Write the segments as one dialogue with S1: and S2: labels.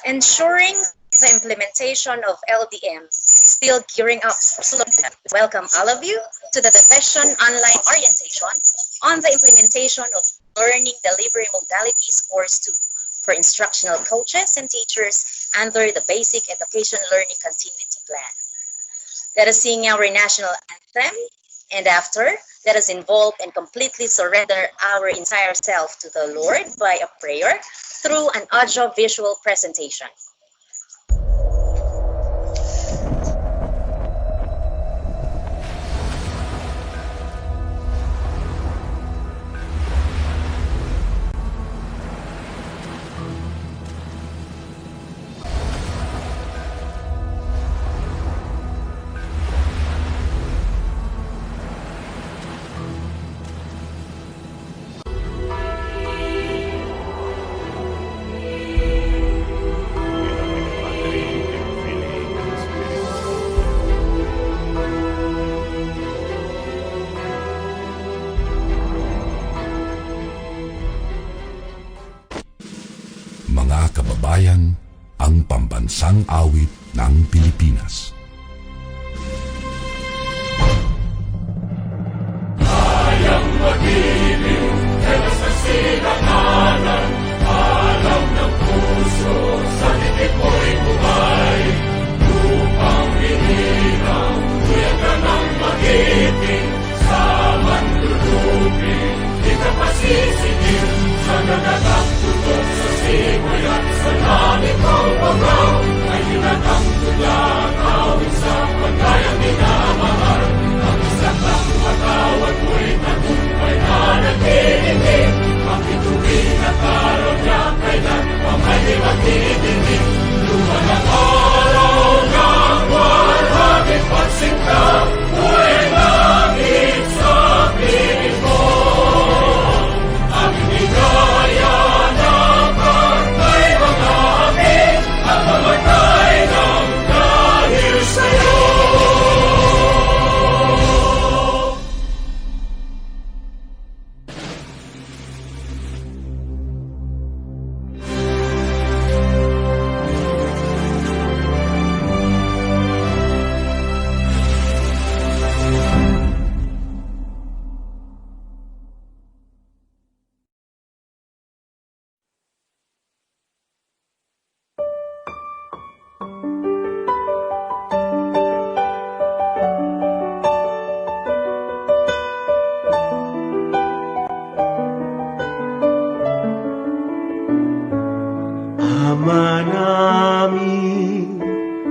S1: ensuring the implementation of LDM still gearing up. Welcome all of you to the Division Online Orientation on the implementation of Learning Delivery Modalities Course 2 for instructional coaches and teachers under the Basic Education Learning Continuity Plan. Let us sing our national anthem, and after, let us involve and completely surrender our entire self to the Lord by a prayer through an audio-visual presentation.
S2: Mga kababayan, ang pambansang awit ng Pilipinas.
S3: Kayang mag-ibig, kailas na sinakanan, alam ng puso, sa titik mo'y buhay. Upang hinirang, kuya ka ng mag-ibig, sa manlulupin, di ka pasisigil, sa nagagang tutok sa simoy at sa langit ang bangaw, ay hinatang tulang awit sa pagkayang minamahal. Ang isang lang matawad mo'y tagumpay na nagtitindig, makituwin at araw niya kailan pamay magtitindig. Luman ang araw ng walhaging pagsinta, mo'y langit sa piling mo. Ang inigaya ng kartay mga amin, at mamatay ng dahil sa'yo.
S4: Ama namin,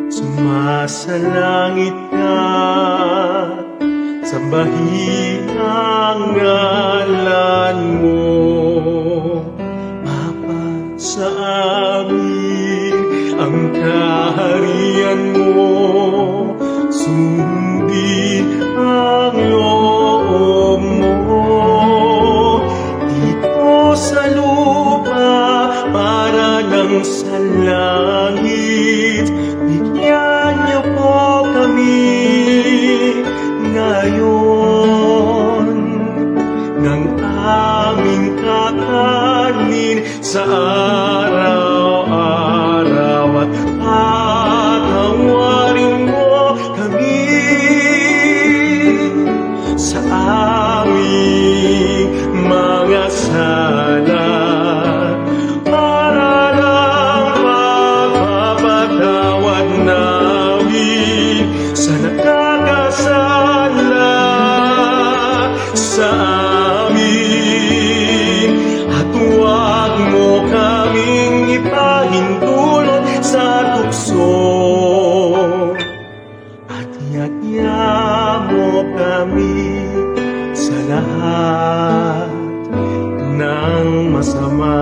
S4: sumasalangit ka, sambahin ang ngalan mo. Mapasa amin ang kaharian mo, sundin ang loob mo. Dito sa lupa, para lang sa langit, bigyan niyo po kami ngayon ng aming kakanin sa araw-araw, at patawarin mo kami sa aming mga sala. Sa nakakasala sa amin, at huwag mo kaming ipahintulot sa tukso, at iagya mo kami sa lahat ng masama.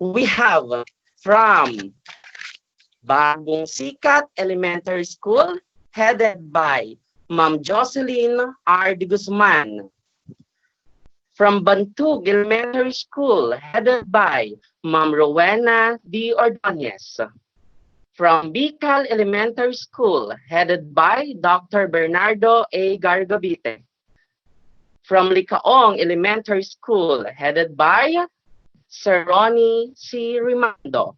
S5: We have from Bagong Sikat Elementary School, headed by Ma'am Jocelyn R. de Guzman. From Bantug Elementary School, headed by Ma'am Rowena D. Ordonez. From Bicol Elementary School, headed by Dr. Bernardo A. Gargabite. From Licaong Elementary School, headed by Sir Ronnie C. Rimando.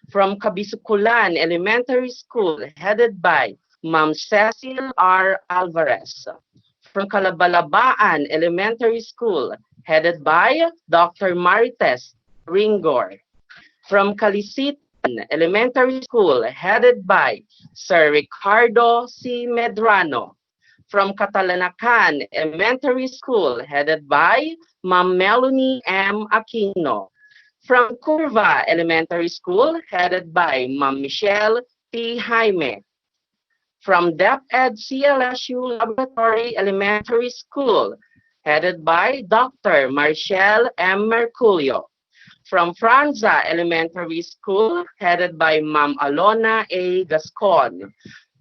S5: From Kabisukulan Elementary School, headed by Ma'am Cecil R. Alvarez. From Calabalabaan Elementary School, headed by Dr. Marites Ringor. From Calisitan Elementary School, headed by Sir Ricardo C. Medrano. From Catalanacan Elementary School, headed by Ma'am Melanie M. Aquino. From Curva Elementary School, headed by Ma'am Michelle T. Jaime. From DepEd CLSU Laboratory Elementary School, headed by Dr. Marcial M. Merculio. From Franza Elementary School, headed by Ma'am Alona A. Gascon.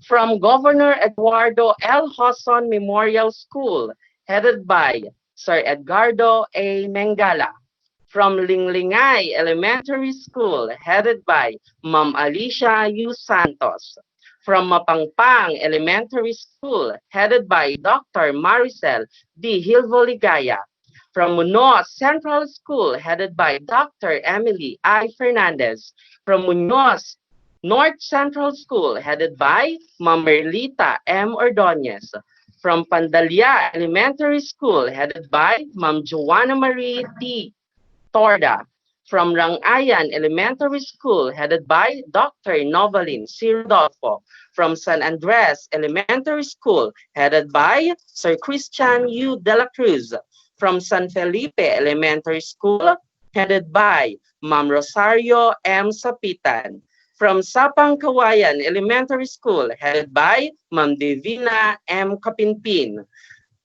S5: From Governor Eduardo L. Hoson Memorial School, headed by Sir Edgardo A. Mengala. From Linglingay Elementary School, headed by Ma'am Alicia U. Santos. From Mapangpang Elementary School, headed by Dr. Maricel D. Hilvoligaya. From Munoz Central School, headed by Dr. Emily I. Fernandez. From Munoz North Central School, headed by Ma'am Merlita M. Ordonez. From Pandalia Elementary School, headed by Ma'am Joanna Marie T. Torda. From Rangayan Elementary School, headed by Dr. Novalin C. Rodolfo. From San Andres Elementary School, headed by Sir Christian U. De La Cruz. From San Felipe Elementary School, headed by Ma'am Rosario M. Sapitan. From Sapang Kawayan Elementary School, headed by Ma'am Divina M. Kapinpin.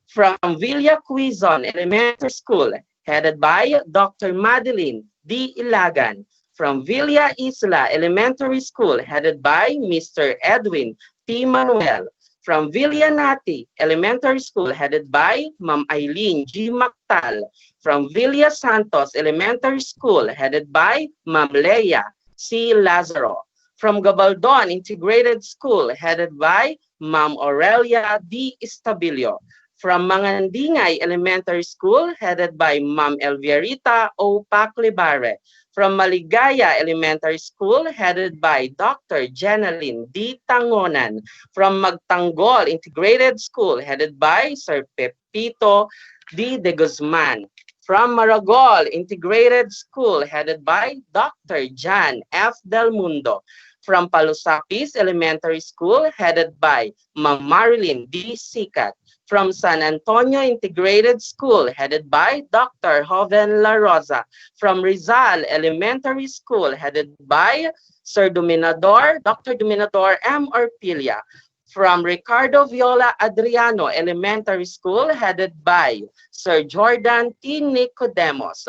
S5: From Villa Quizon Elementary School, headed by Dr. Madeline D. Ilagan. From Villa Isla Elementary School, headed by Mr. Edwin T. Manuel. From Villa Nati Elementary School, headed by Ma'am Eileen G. Mactal. From Villa Santos Elementary School, headed by Ma'am Leia C. Lazaro. From Gabaldon Integrated School, headed by Ma'am Aurelia D. Estabilio. From Mangandingay Elementary School, headed by Ma'am Elvierita O. Paclibare. From Maligaya Elementary School, headed by Dr. Jenaline D. Tangonan. From Magtanggol Integrated School, headed by Sir Pepito D. De Guzman. From Maragol Integrated School, headed by Dr. Jan F. Del Mundo. From Palusapis Elementary School, headed by Ma'am Marilyn D. Sikat. From San Antonio Integrated School, headed by Dr. Joven La Rosa. From Rizal Elementary School, headed by Sir Dominador, Dr. Dominador M. Orpilia. From Ricardo Viola Adriano Elementary School, headed by Sir Jordan T. Nicodemos.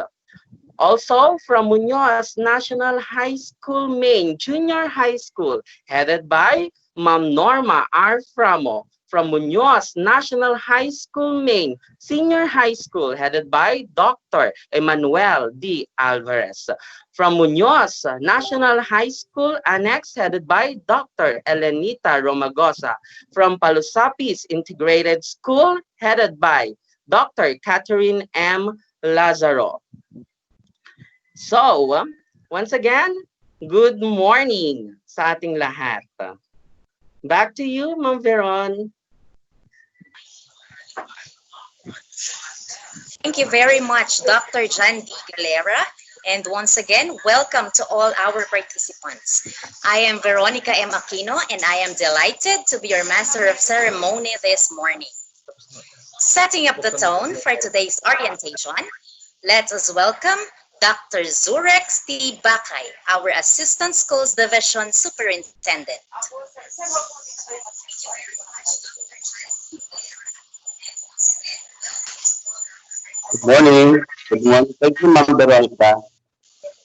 S5: Also, from Muñoz National High School Main Junior High School, headed by Ma'am Norma R. Framo. From Muñoz National High School Main Senior High School, headed by Dr. Emmanuel D. Alvarez. From Muñoz National High School Annex, headed by Dr. Elenita Romagosa. From Palusapis Integrated School, headed by Dr. Catherine M. Lazaro. So, once again, good morning sa ating lahat. Back to you, Ma'am Veron.
S1: Thank you very much, Dr. John D. Galera. And once again, welcome to all our participants. I am Veronica M. Aquino, and I am delighted to be your Master of Ceremony this morning. Setting up the tone for today's orientation, let us welcome Dr. Zurex T. Bakay, our Assistant Schools Division Superintendent.
S6: Good morning. Good morning. Thank you, Ma'am Veronica.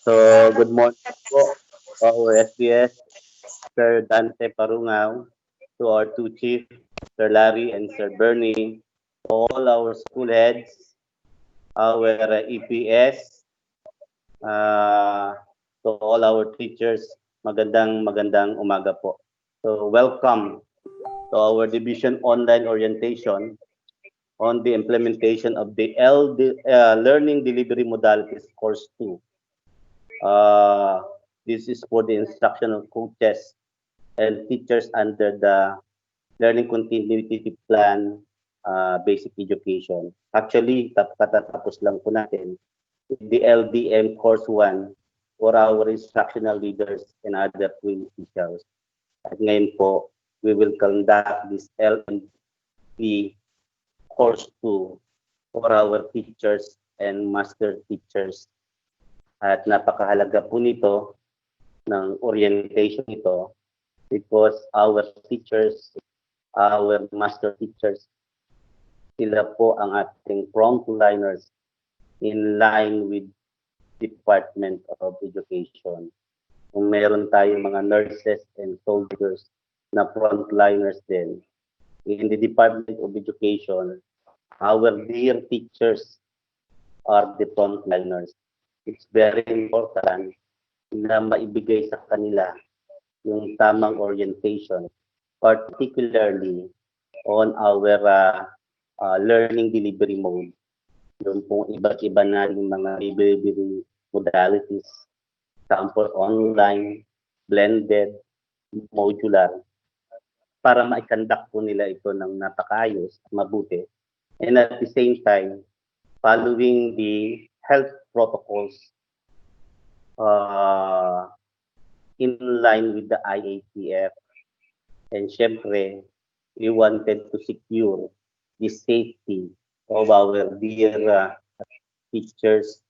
S6: So, good morning po to our SBS, Sir Dante Parungaw, to our two chief, Sir Larry and Sir Bernie, all our school heads, our EPS, uh, to all our teachers, magandang umaga po. So, welcome to our division online orientation on the implementation of the Learning Delivery Modalities Course 2. This is for the instructional coaches and teachers under the Learning Continuity Plan Basic Education. Actually, katatapos lang po natin the LDM Course 1 for our instructional leaders and other twin officials. At ngayon po, we will conduct this LMP Course 2 for our teachers and master teachers. At napakahalaga po nito ng orientation ito because our teachers, our master teachers, sila po ang ating frontliners in line with Department of Education. Kung meron tayong mga nurses and soldiers na frontliners din, in the Department of Education, our dear teachers are the frontliners. It's very important na maibigay sa kanila yung tamang orientation, particularly on our learning delivery mode. Yung pong iba't iba nating mga delivery modalities, sample online, blended, modular, para ma-conduct po nila ito ng napakaayos at mabuti. And at the same time, following the health protocols in line with the IATF. And syempre, we wanted to secure the safety of our dear teachers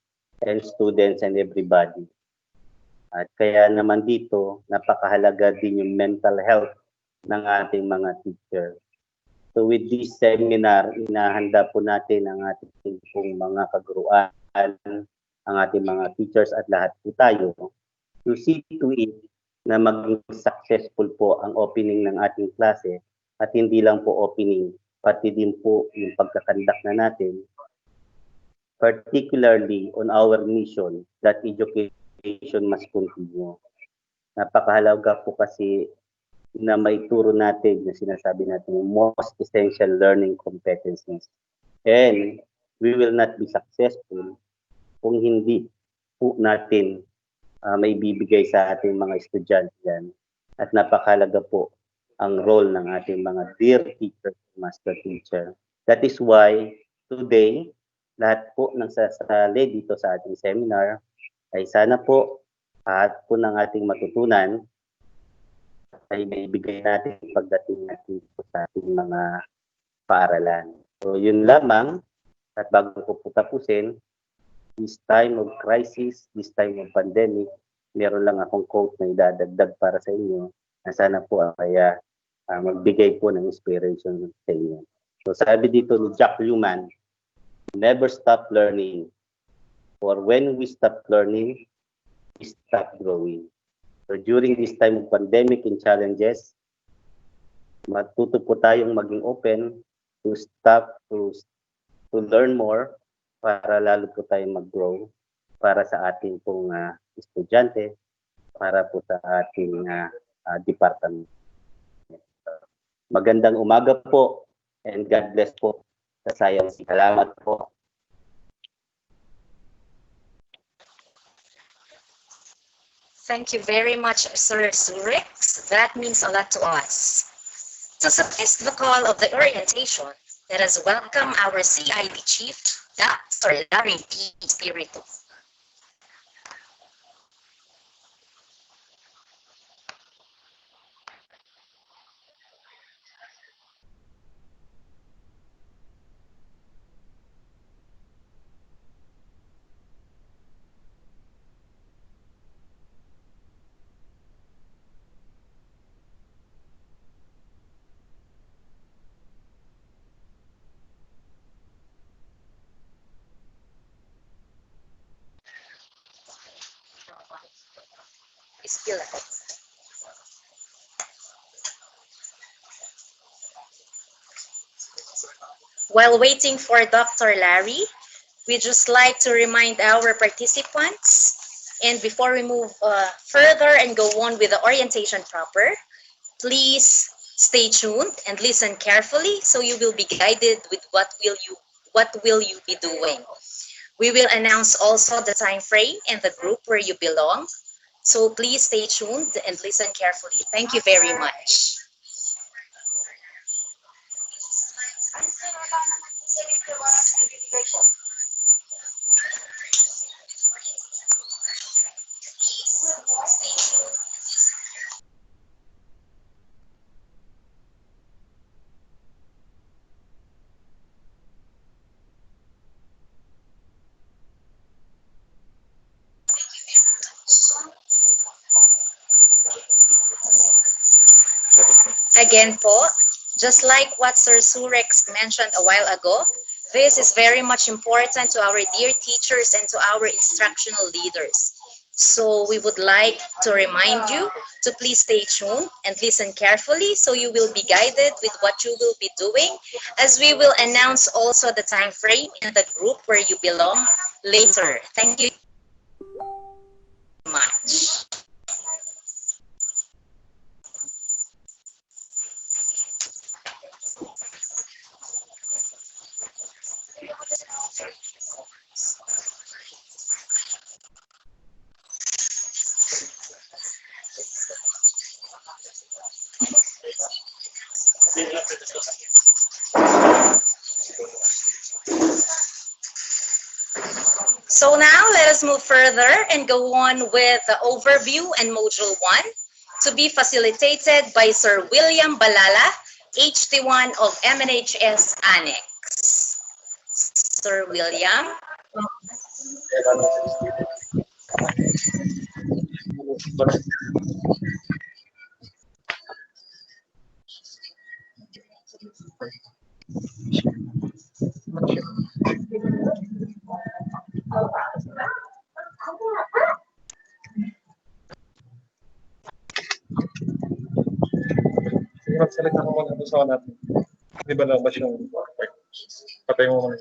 S6: and students and everybody. At kaya naman dito, napakahalaga din yung mental health ng ating mga teacher. So with this seminar, inahanda po natin ang ating pong mga kaguruan, ang ating mga teachers at lahat po tayo to see to it na maging successful po ang opening ng ating klase at hindi lang po opening, pati din po yung pagkakandak na natin, particularly on our mission that education must continue. Napakahalaga po kasi na maituro natin na sinasabi natin yung most essential learning competencies. And we will not be successful kung hindi po natin may bibigay sa ating mga estudyante yan. At napakahalaga po ang role ng ating mga dear teacher, master teacher. That is why today, lahat po ng sasali dito sa ating seminar ay sana po at po ng ating matutunan ay maibigay natin pagdating natin po sa ating mga paaralan. So yun lamang, at bago ko po tapusin, this time of crisis, this time of pandemic, meron lang akong quote na idadagdag para sa inyo na sana po kaya magbigay po ng inspiration sa inyo. So sabi dito ni Jack Luman, never stop learning, for when we stop learning, we stop growing. So during this time of pandemic and challenges, matuto po tayong maging open to stop, to learn more, para lalo po tayong mag-grow para sa ating pong estudyante, para po sa ating department. Magandang umaga po and God bless po sa science. Salamat po.
S1: Thank you very much, Sir Surix. That means a lot to us. To suffice the call of the orientation, let us welcome our CID Chief, Dr. Larry D. Espiritu. Miss Pilar. While waiting for Dr. Larry, we just like to remind our participants, and before we move further and go on with the orientation proper, please stay tuned and listen carefully so you will be guided with what will you be doing. We will announce also the time frame and the group where you belong. So please stay tuned and listen carefully. Thank you very much. Again po, just like what Sir Surex mentioned a while ago, this is very much important to our dear teachers and to our instructional leaders. So we would like to remind you to please stay tuned and listen carefully so you will be guided with what you will be doing, as we will announce also the time frame in the group where you belong later. Thank you very much. So now let us move further and go on with the overview and module 1 to be facilitated by Sir William Balala, HT1 of MNHS Annex. Sir William.
S7: Select ako muna ito sa natin. Di ba labas yung patay mo muna.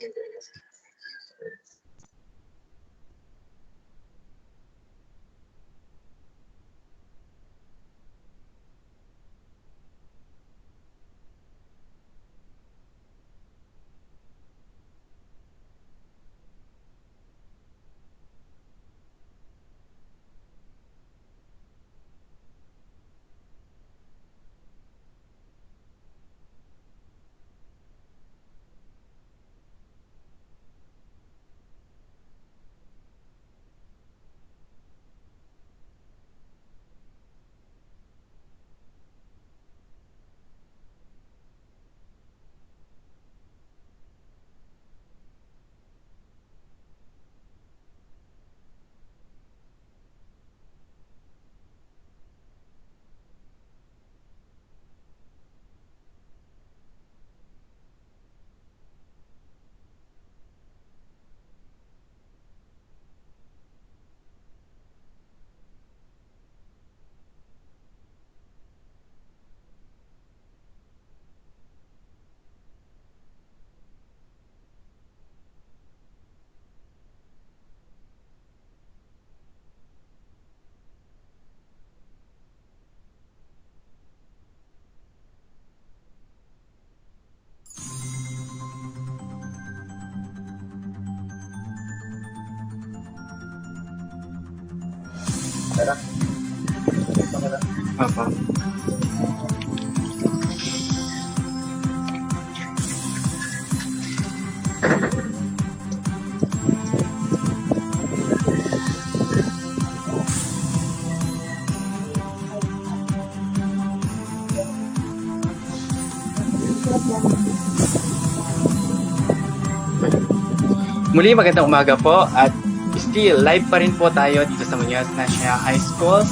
S8: Muli, magandang umaga po at still live pa rin po tayo dito sa Muñoz National High School,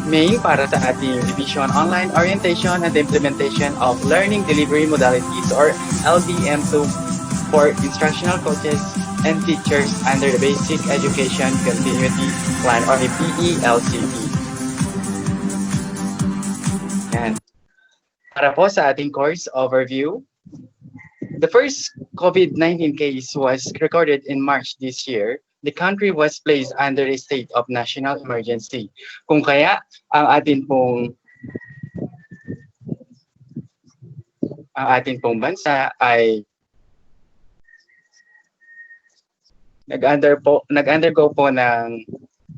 S8: Maine, para sa ating Division Online Orientation and Implementation of Learning Delivery Modalities or LDM2 for instructional coaches and teachers under the Basic Education Continuity Plan or the PELCP. Yan. Para po sa ating course overview, the first COVID-19 case was recorded in March this year. The country was placed under a state of national emergency. Kung kaya ang atin pong bansa ay nag-undergo po ng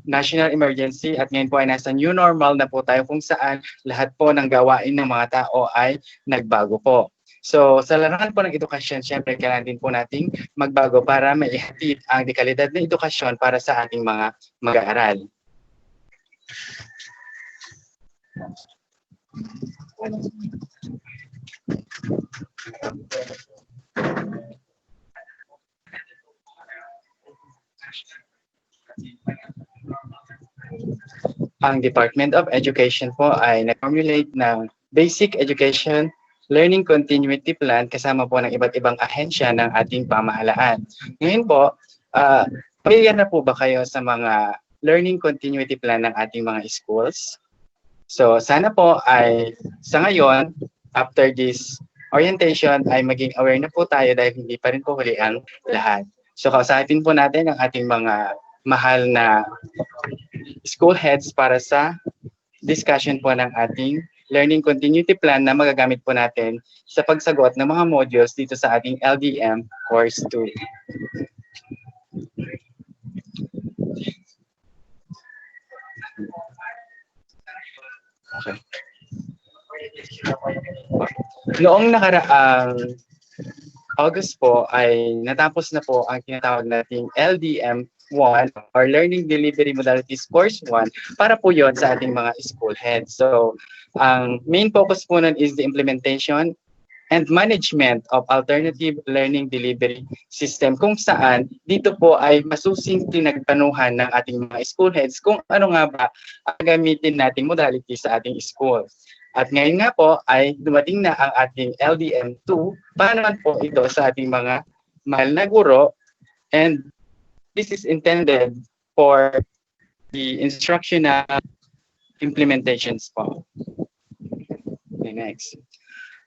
S8: national emergency at ngayon po ay nasa new normal na po tayo kung saan lahat po ng gawain ng mga tao ay nagbago po. So sa larangan po ng edukasyon, syempre kailangan din po nating magbago para maihatid ang dekalidad na edukasyon para sa ating mga mag-aaral. Ang Department of Education po ay nag-formulate ng Basic Education Learning Continuity Plan kasama po ng iba't ibang ahensya ng ating pamahalaan. Ngayon po, pamilyar na po ba kayo sa mga Learning Continuity Plan ng ating mga schools? So sana po ay sa ngayon, after this orientation, ay maging aware na po tayo dahil hindi pa rin po huli ang lahat. So kausapin po natin ang ating mga mahal na school heads para sa discussion po ng ating Learning Continuity Plan na magagamit po natin sa pagsagot ng mga modules dito sa ating LDM Course 2. Okay. Noong nakaraang August po ay natapos na po ang tinatawag nating LDM 1 or Learning Delivery Modalities Course 1 para po yon sa ating mga school heads. So, ang main focus po nun is the implementation and management of alternative learning delivery system kung saan dito po ay masusing tinagpanuhan ng ating mga school heads kung ano nga ba ang gamitin nating modality sa ating school. At ngayon nga po ay dumating na ang ating LDM2 para naman po ito sa ating mga mahal na guro, and this is intended for the instructional implementations po. Okay, next.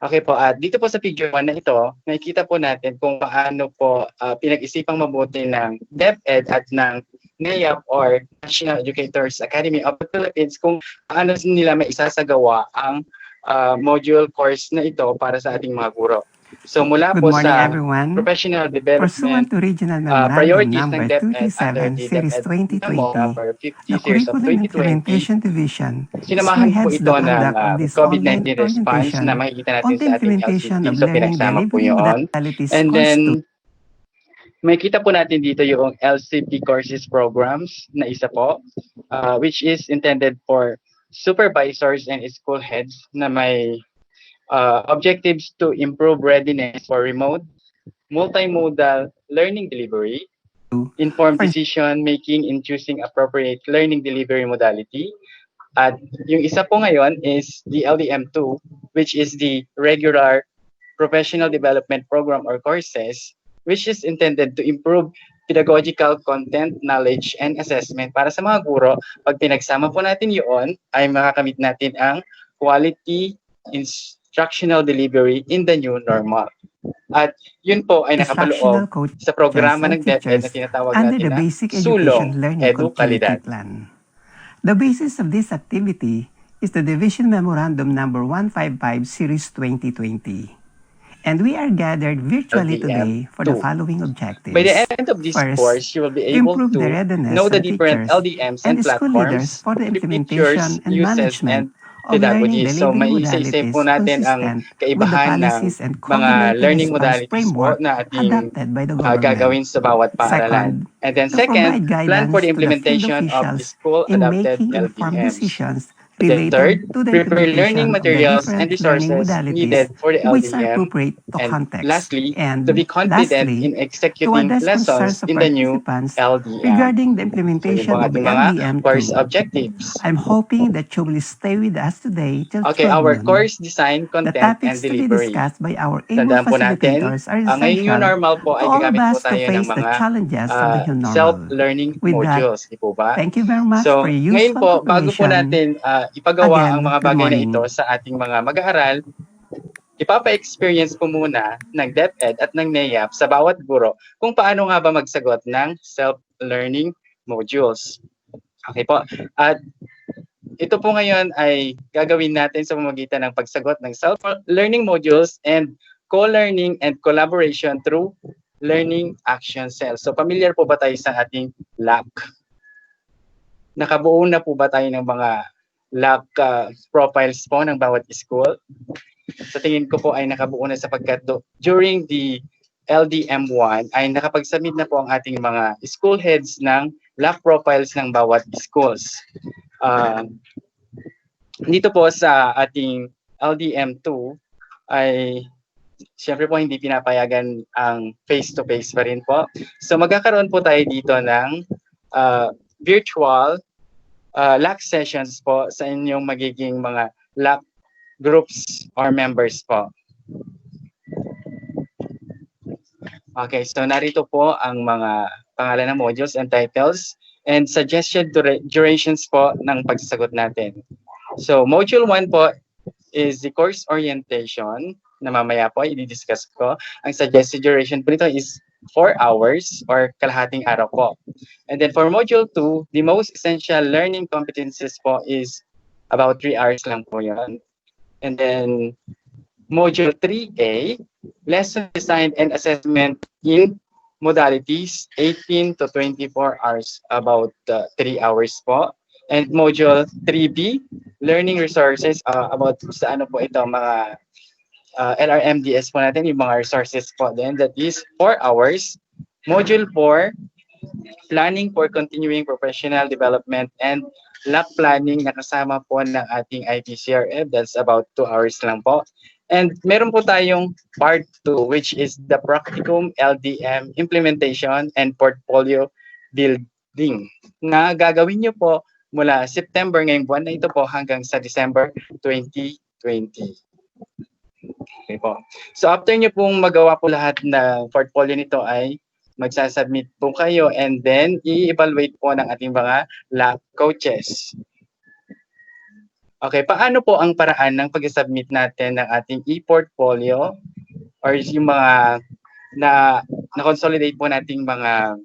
S8: Okay po, dito po sa figure 1 na ito, nakikita po natin kung paano po pinag-isipang mabuti ng DepEd at ng NEAP or National Educators Academy of the Philippines kung paano nila may isasagawa ang module course na ito para sa ating mga guro. So mula
S9: Good
S8: po
S9: morning,
S8: sa
S9: everyone.
S8: professional
S9: Pursuant
S8: development,
S9: to Regional Memorandum
S8: priorities ng
S9: Number
S8: DepEd under
S9: 237,
S8: the
S9: Series
S8: DepEd
S9: 2020,
S8: Memo number 50
S9: the
S8: series of
S9: Curriculum
S8: 2020,
S9: Implementation Division
S8: sinamahan po
S9: spearheads
S8: ito
S9: the
S8: ng
S9: conduct of this
S8: COVID-19
S9: online
S8: response
S9: orientation
S8: na makikita
S9: on
S8: natin
S9: the
S8: sa ating
S9: implementation
S8: LCT.
S9: of
S8: So
S9: learning
S8: pinagsama po
S9: delivery
S8: yun.
S9: modalities
S8: And
S9: course
S8: then,
S9: 2.
S8: makikita po natin dito yung LCP courses programs na isa po, which is intended for supervisors and school heads na may objectives to improve readiness for remote, multimodal learning delivery, informed decision making in choosing appropriate learning delivery modality. At yung isa po ngayon is the LDM2, which is the regular professional development program or courses, which is intended to improve pedagogical content, knowledge, and assessment para sa mga guro. Pag pinagsama po natin yun, ay makakamit natin ang quality instructional delivery in the new normal. At yun po ay nakapaloob sa programa ng DepEd na tinatawag
S9: under
S8: natin
S9: the
S8: na
S9: Basic
S8: Sulong
S9: Education Learning
S8: Edu-Kalidad.
S9: Continuity Plan. The basis of this activity is the Division Memorandum Number 155 Series 2020. And we are gathered virtually today for the following objectives.
S8: By the end of this
S9: First,
S8: course, you will be able
S9: improve
S8: to
S9: the readiness
S8: know the
S9: of
S8: different
S9: teachers
S8: LDMs
S9: and
S8: and
S9: school leaders
S8: platforms,
S9: for the
S8: features,
S9: implementation and
S8: uses,
S9: management
S8: and
S9: of learning
S8: pedagogy. So
S9: delivery
S8: maisa-isa po
S9: modalities
S8: natin ang
S9: consistent with the
S8: kaibahan ng
S9: policies and
S8: mga
S9: coordinated
S8: learning
S9: response
S8: modalities po
S9: framework
S8: na ating
S9: adopted by the government.
S8: gagawin sa bawat paaralan.
S9: Second,
S8: And then
S9: to
S8: second,
S9: provide
S8: plan
S9: guidance
S8: for the
S9: to the field
S8: implementation of the
S9: officials
S8: school
S9: in
S8: adopted
S9: making informed
S8: LDMs.
S9: decisions
S8: Then
S9: related
S8: third,
S9: to the
S8: prepare learning
S9: implementation of the
S8: materials and
S9: different learning
S8: resources needed
S9: modalities
S8: for the
S9: which are
S8: LDM.
S9: appropriate to
S8: And
S9: context.
S8: lastly,
S9: And
S8: to be confident
S9: lastly,
S8: in
S9: to
S8: executing
S9: address
S8: lessons
S9: concerns of
S8: in the new
S9: participants
S8: LDM.
S9: regarding the
S8: So yun po
S9: implementation
S8: ang
S9: of
S8: ating mga course
S9: LDM2.
S8: objectives.
S9: I'm hoping that you will stay with us today till
S8: Okay,
S9: 12
S8: our
S9: noon.
S8: course design,
S9: The
S8: content, and
S9: topics to be
S8: delivery.
S9: discussed by our able
S8: Tandaan po natin,
S9: facilitators are
S8: ang ngayon new
S9: essential
S8: normal po
S9: to
S8: ay
S9: all of
S8: gagamit po
S9: us to
S8: tayo ng
S9: face the
S8: mga
S9: challenges of the new normal.
S8: self-learning
S9: With that,
S8: modules, di po ba?
S9: thank you very much
S8: So,
S9: for your
S8: ngayon
S9: useful
S8: po, bago po
S9: cooperation.
S8: natin ipagawa ang
S9: Again,
S8: mga
S9: good
S8: bagay na
S9: morning.
S8: ito sa ating mga mag-aaral, ipapa-experience po muna ng DepEd at ng NEAP sa bawat guro kung paano nga ba magsagot ng self-learning modules. Okay po. At ito po ngayon ay gagawin natin sa pamamagitan ng pagsagot ng self-learning modules and co-learning and collaboration through learning action cells. So familiar po ba tayo sa ating LAC? Nakabuo na po ba tayo ng mga LAC profiles po ng bawat school? Sa tingin ko po ay nakabuo na sapagkat during the LDM1 ay nakapag-submit na po ang ating mga school heads ng LAC profiles ng bawat schools. Dito po sa ating LDM2 ay siyempre po hindi pinapayagan ang face-to-face pa rin po. So magkakaroon po tayo dito ng virtual LAC sessions po sa inyong magiging mga LAC groups or members po. Okay, so narito po ang mga pangalan ng modules and titles and suggested durations po ng pagsasagot natin. So module 1 po is the course orientation na mamaya po i-discuss ko. Ang suggested duration po nito is 4 hours or kalahating araw po. And then for module 2, the most essential learning competencies po is about 3 hours lang po yun. And then module 3A, lesson design and assessment in modalities, 18 to 24 hours, about 3 hours po. And module 3B, learning resources, about sa ano po ito, mga LRMDS po natin, yung mga resources po din, that is 4 hours. Module 4, planning for continuing professional development and LAC planning na kasama po ng ating IPCRF, that's about 2 hours lang po. And meron po tayong part 2, which is the practicum LDM implementation and portfolio building na gagawin nyo po mula September ngayong buwan na ito po hanggang sa December 2020. Okay po. So after nyo pong magawa po lahat ng portfolio nito ay magsasubmit po kayo and then i-evaluate po ng ating mga LAC coaches. Okay, paano po ang paraan ng pag-submit natin ng ating e-portfolio or yung mga na-consolidate po nating mga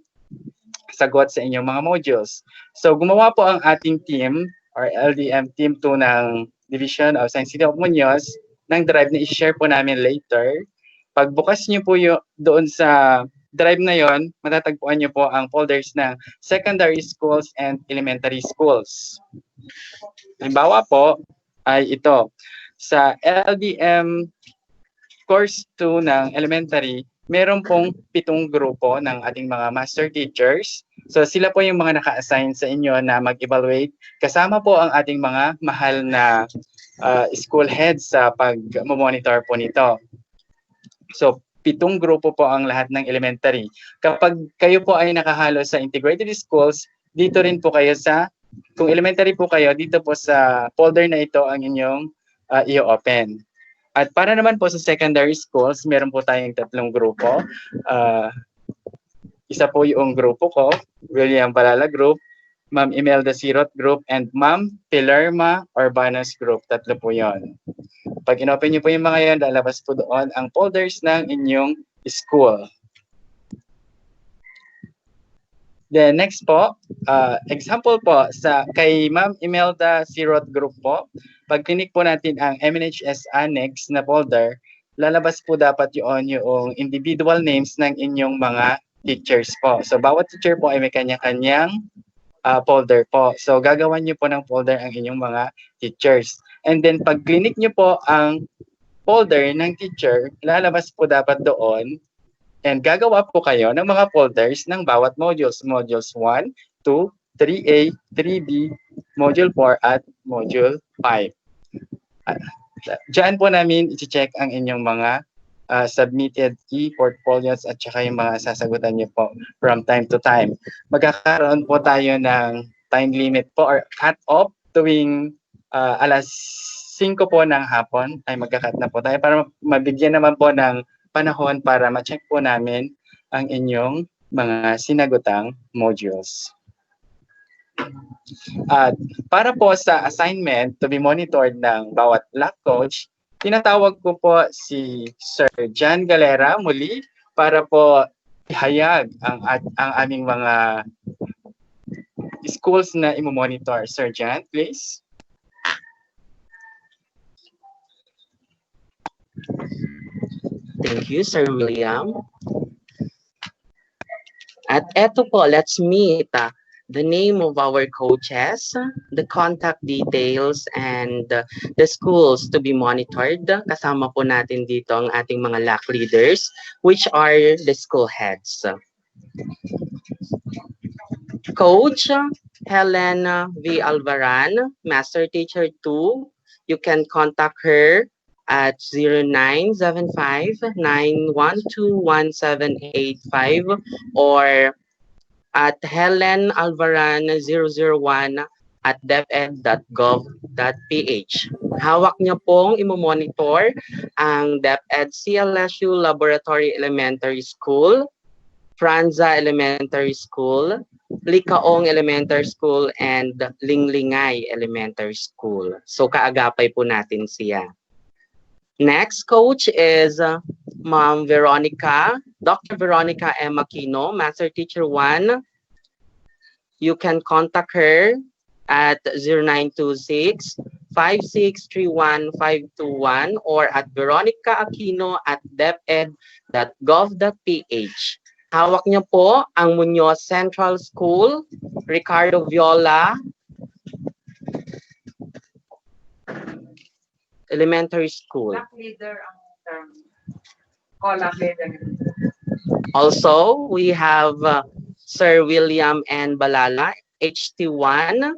S8: sagot sa inyong mga modules? So gumawa po ang ating team or LDM Team 2 ng Division of Science City of Muñoz ng drive na i-share po namin later. Pagbukas niyo po doon sa drive na yon, matatagpuan niyo po ang folders ng secondary schools and elementary schools. Halimbawa po ay ito. Sa LDM course 2 ng elementary, meron pong 7 grupo ng ating mga master teachers. So sila po yung mga naka-assign sa inyo na mag-evaluate. Kasama po ang ating mga mahal na school heads sa pag-monitor po nito. So 7 grupo po ang lahat ng elementary. Kapag kayo po ay nakahalo sa integrated schools, dito rin po kayo sa, kung elementary po kayo, dito po sa folder na ito ang inyong i-open. At para naman po sa secondary schools, meron po tayong 3 grupo. Isa po yung grupo ko, William Balala Group, Ma'am Imelda Sirot Group, and Ma'am Pilarma Urbanos Group. 3 po yon. Pag in-open niyo po yung mga yan, lalabas po doon ang folders ng inyong school. Then next po, example po sa kay Ma'am Imelda Sirot Group po, pag click po natin ang MNHS Annex na folder, lalabas po dapat yung individual names ng inyong mga teachers po. So bawat teacher po ay may kanya-kanyang folder po. So gagawan niyo po ng folder ang inyong mga teachers. And then pag click niyo po ang folder ng teacher, lalabas po dapat doon and gagawa po kayo ng mga folders ng bawat modules. Modules 1, 2, 3A, 3B, Module 4 at Module 5. Diyan po namin i-check ang inyong mga submitted e-portfolios at saka yung mga sasagutan niyo po from time to time. Magkakaroon po tayo ng time limit po or cut-off tuwing alas 5 po ng hapon ay magka-cut na po tayo para mabigyan naman po ng panahon para ma-check po namin ang inyong mga sinagutang modules. At para po sa assignment to be monitored ng bawat block coach, tinatawag ko po si Sir John Galera muli para po ihayag ang aming mga schools na imo-monitor. Sir John, please.
S5: Thank you, Sir William. At eto po, let's meet the name of our coaches, the contact details, and the schools to be monitored. Kasama po natin dito ang ating mga LAC leaders, which are the school heads. Coach Helen V. Alvaran, Master Teacher 2. You can contact her at 0975-912-1785 or at Helen Alvaran 001 at deped.gov.ph. Hawak niya pong imo-monitor ang DepEd CLSU Laboratory Elementary School, Franza Elementary School, Likaong Elementary School, and Linglingay Elementary School. So kaagapay po natin siya. Next coach is Ma'am Veronica, Dr. Veronica M. Aquino, Master Teacher 1. You can contact her at 0926-5631-521 or at veronicaaqino@deped.gov.ph. Hawak niya po ang Muñoz Central School, Ricardo Viola Elementary School. Also, we have Sir William N. Balala, HT1.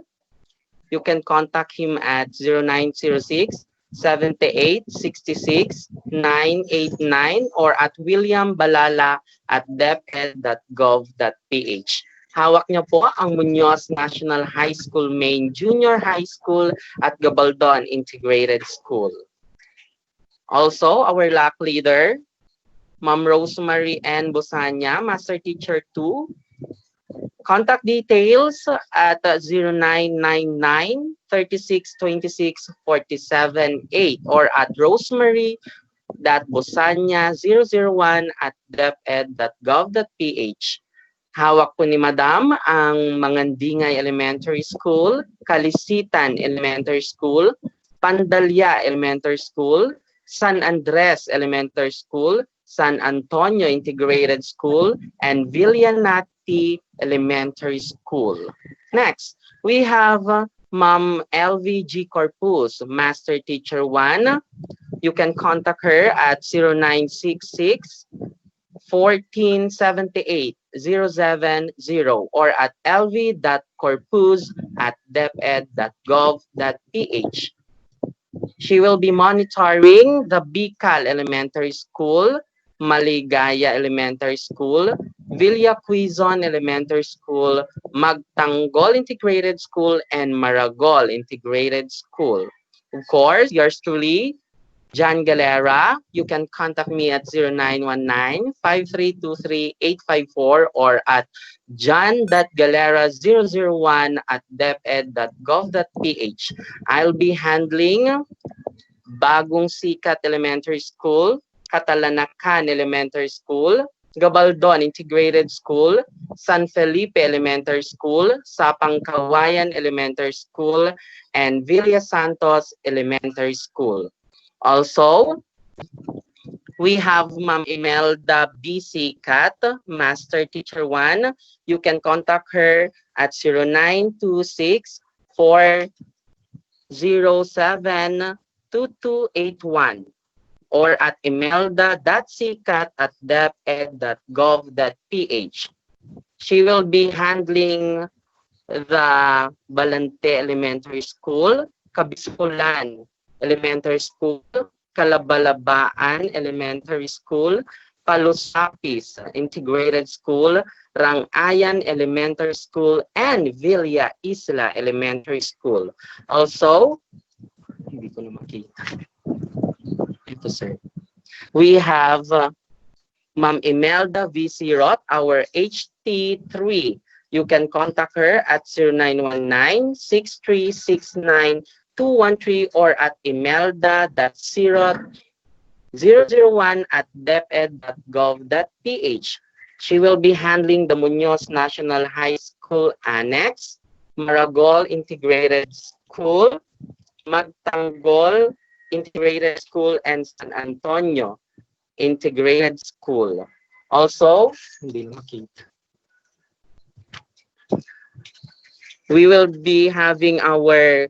S5: You can contact him at 0906-7866-989 or at williambalala@deped.gov.ph. Hawak niya po ang Muñoz National High School Main Junior High School at Gabaldon Integrated School. Also, our LAC leader, Ma'am Rosemary N. Busanya, Master Teacher 2. Contact details at 0999-3626-478 or at rosemary.busanya001@deped.gov.ph. Hawak po ni Madam ang Mangandingay Elementary School, Kalisitan Elementary School, Pandalya Elementary School, San Andres Elementary School, San Antonio Integrated School, and Villanati Elementary School. Next, we have Ma'am LVG Corpus, Master Teacher 1. You can contact her at 0966-1478-070 or at lv.corpus@deped.gov.ph. She will be monitoring the Bicol Elementary School, Maligaya Elementary School, Villa Quizon Elementary School, Magtanggol Integrated School, and Maragol Integrated School. Of course, yours truly, John Galera. You can contact me at 0919-5323-854 or at john.galera001@deped.gov.ph. I'll be handling Bagong Sikat Elementary School, Catalanacan Elementary School, Gabaldon Integrated School, San Felipe Elementary School, Sapang Kawayan Elementary School, and Villa Santos Elementary School. Also, we have Ma'am Imelda B. Sikat, Master Teacher 1. You can contact her at 0926-407-2281 or at imelda.sikat@deped.gov.ph. She will be handling the Balante Elementary School, Kabisulan Elementary School, Kalabalabaan Elementary School, Palusapis Integrated School, Rangayan Elementary School, and Villa Isla Elementary School. Also, hindi ko na makita. Ito, sir. We have Ma'am Imelda V. Sirot, our HT3 You can contact her at 0919-6369-213 or at imelda.001@deped.gov.ph. She will be handling the Muñoz National High School Annex, Maragol Integrated School, Magtanggol Integrated School, and San Antonio Integrated School. Also, we will be having our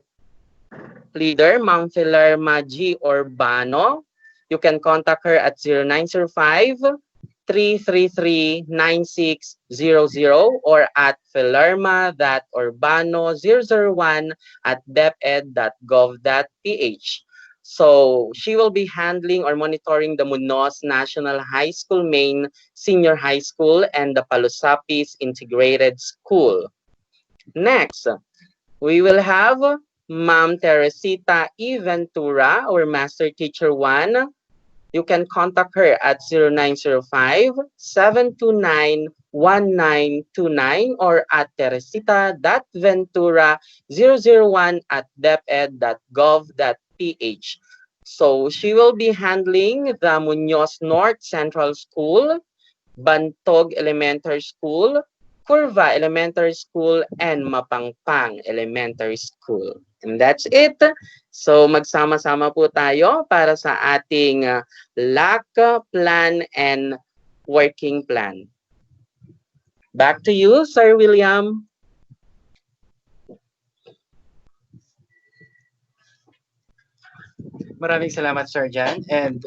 S5: leader, Ma'am Filerma G. Urbano. You can contact her at 0905-333-9600 or at filerma.urbano001@deped.gov.ph. So she will be handling or monitoring the Muñoz National High School Main Senior High School and the Palusapis Integrated School. Next, we will have Ma'am Teresita E. Ventura, or Master Teacher 1. You can contact her at 0905-729-1929 or at teresita.ventura001@deped.gov.ph. So she will be handling the Muñoz North Central School, Bantog Elementary School, Curva Elementary School, and Mapangpang Elementary School. And that's it. So magsama-sama po tayo para sa ating LAC plan and working plan. Back to you, Sir William.
S8: Maraming salamat, Sir Jan. And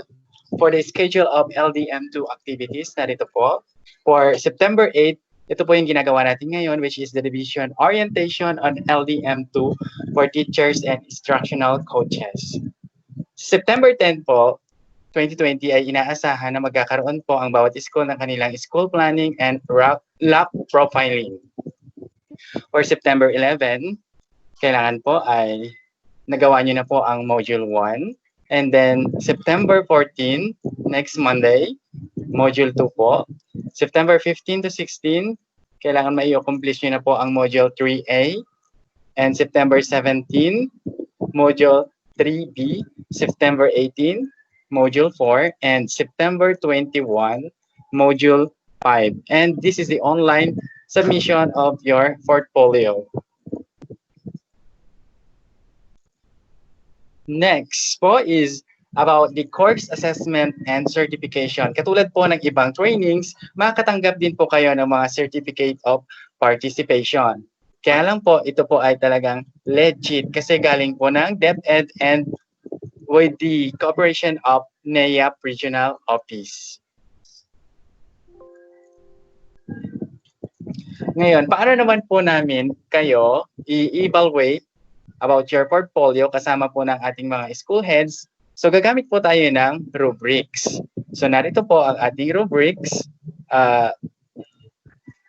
S8: for the schedule of LDM2 activities, narito po. For September 8, ito po yung ginagawa natin ngayon, which is the division orientation on LDM2 for teachers and instructional coaches. September 10 po, 2020 ay inaasahan na magkakaroon po ang bawat school ng kanilang school planning and lab profiling. For September 11, kailangan po ay nagawa nyo na po ang Module 1. And then September 14, next Monday, Module 2 po. September 15 to 16, kailangan ma-accomplish nyo na po ang Module 3A. And September 17, Module 3B. September 18, Module 4. And September 21, Module 5. And this is the online submission of your portfolio. Next po is about the course assessment and certification. Katulad po ng ibang trainings, makakatanggap din po kayo ng mga certificate of participation. Kaya lang po, ito po ay talagang legit kasi galing po ng DepEd and with the cooperation of NEAP Regional Office. Ngayon, paano naman po namin kayo i-evaluate about your portfolio kasama po ng ating mga school heads? So gagamit po tayo ng rubrics. So narito po ang ating rubrics.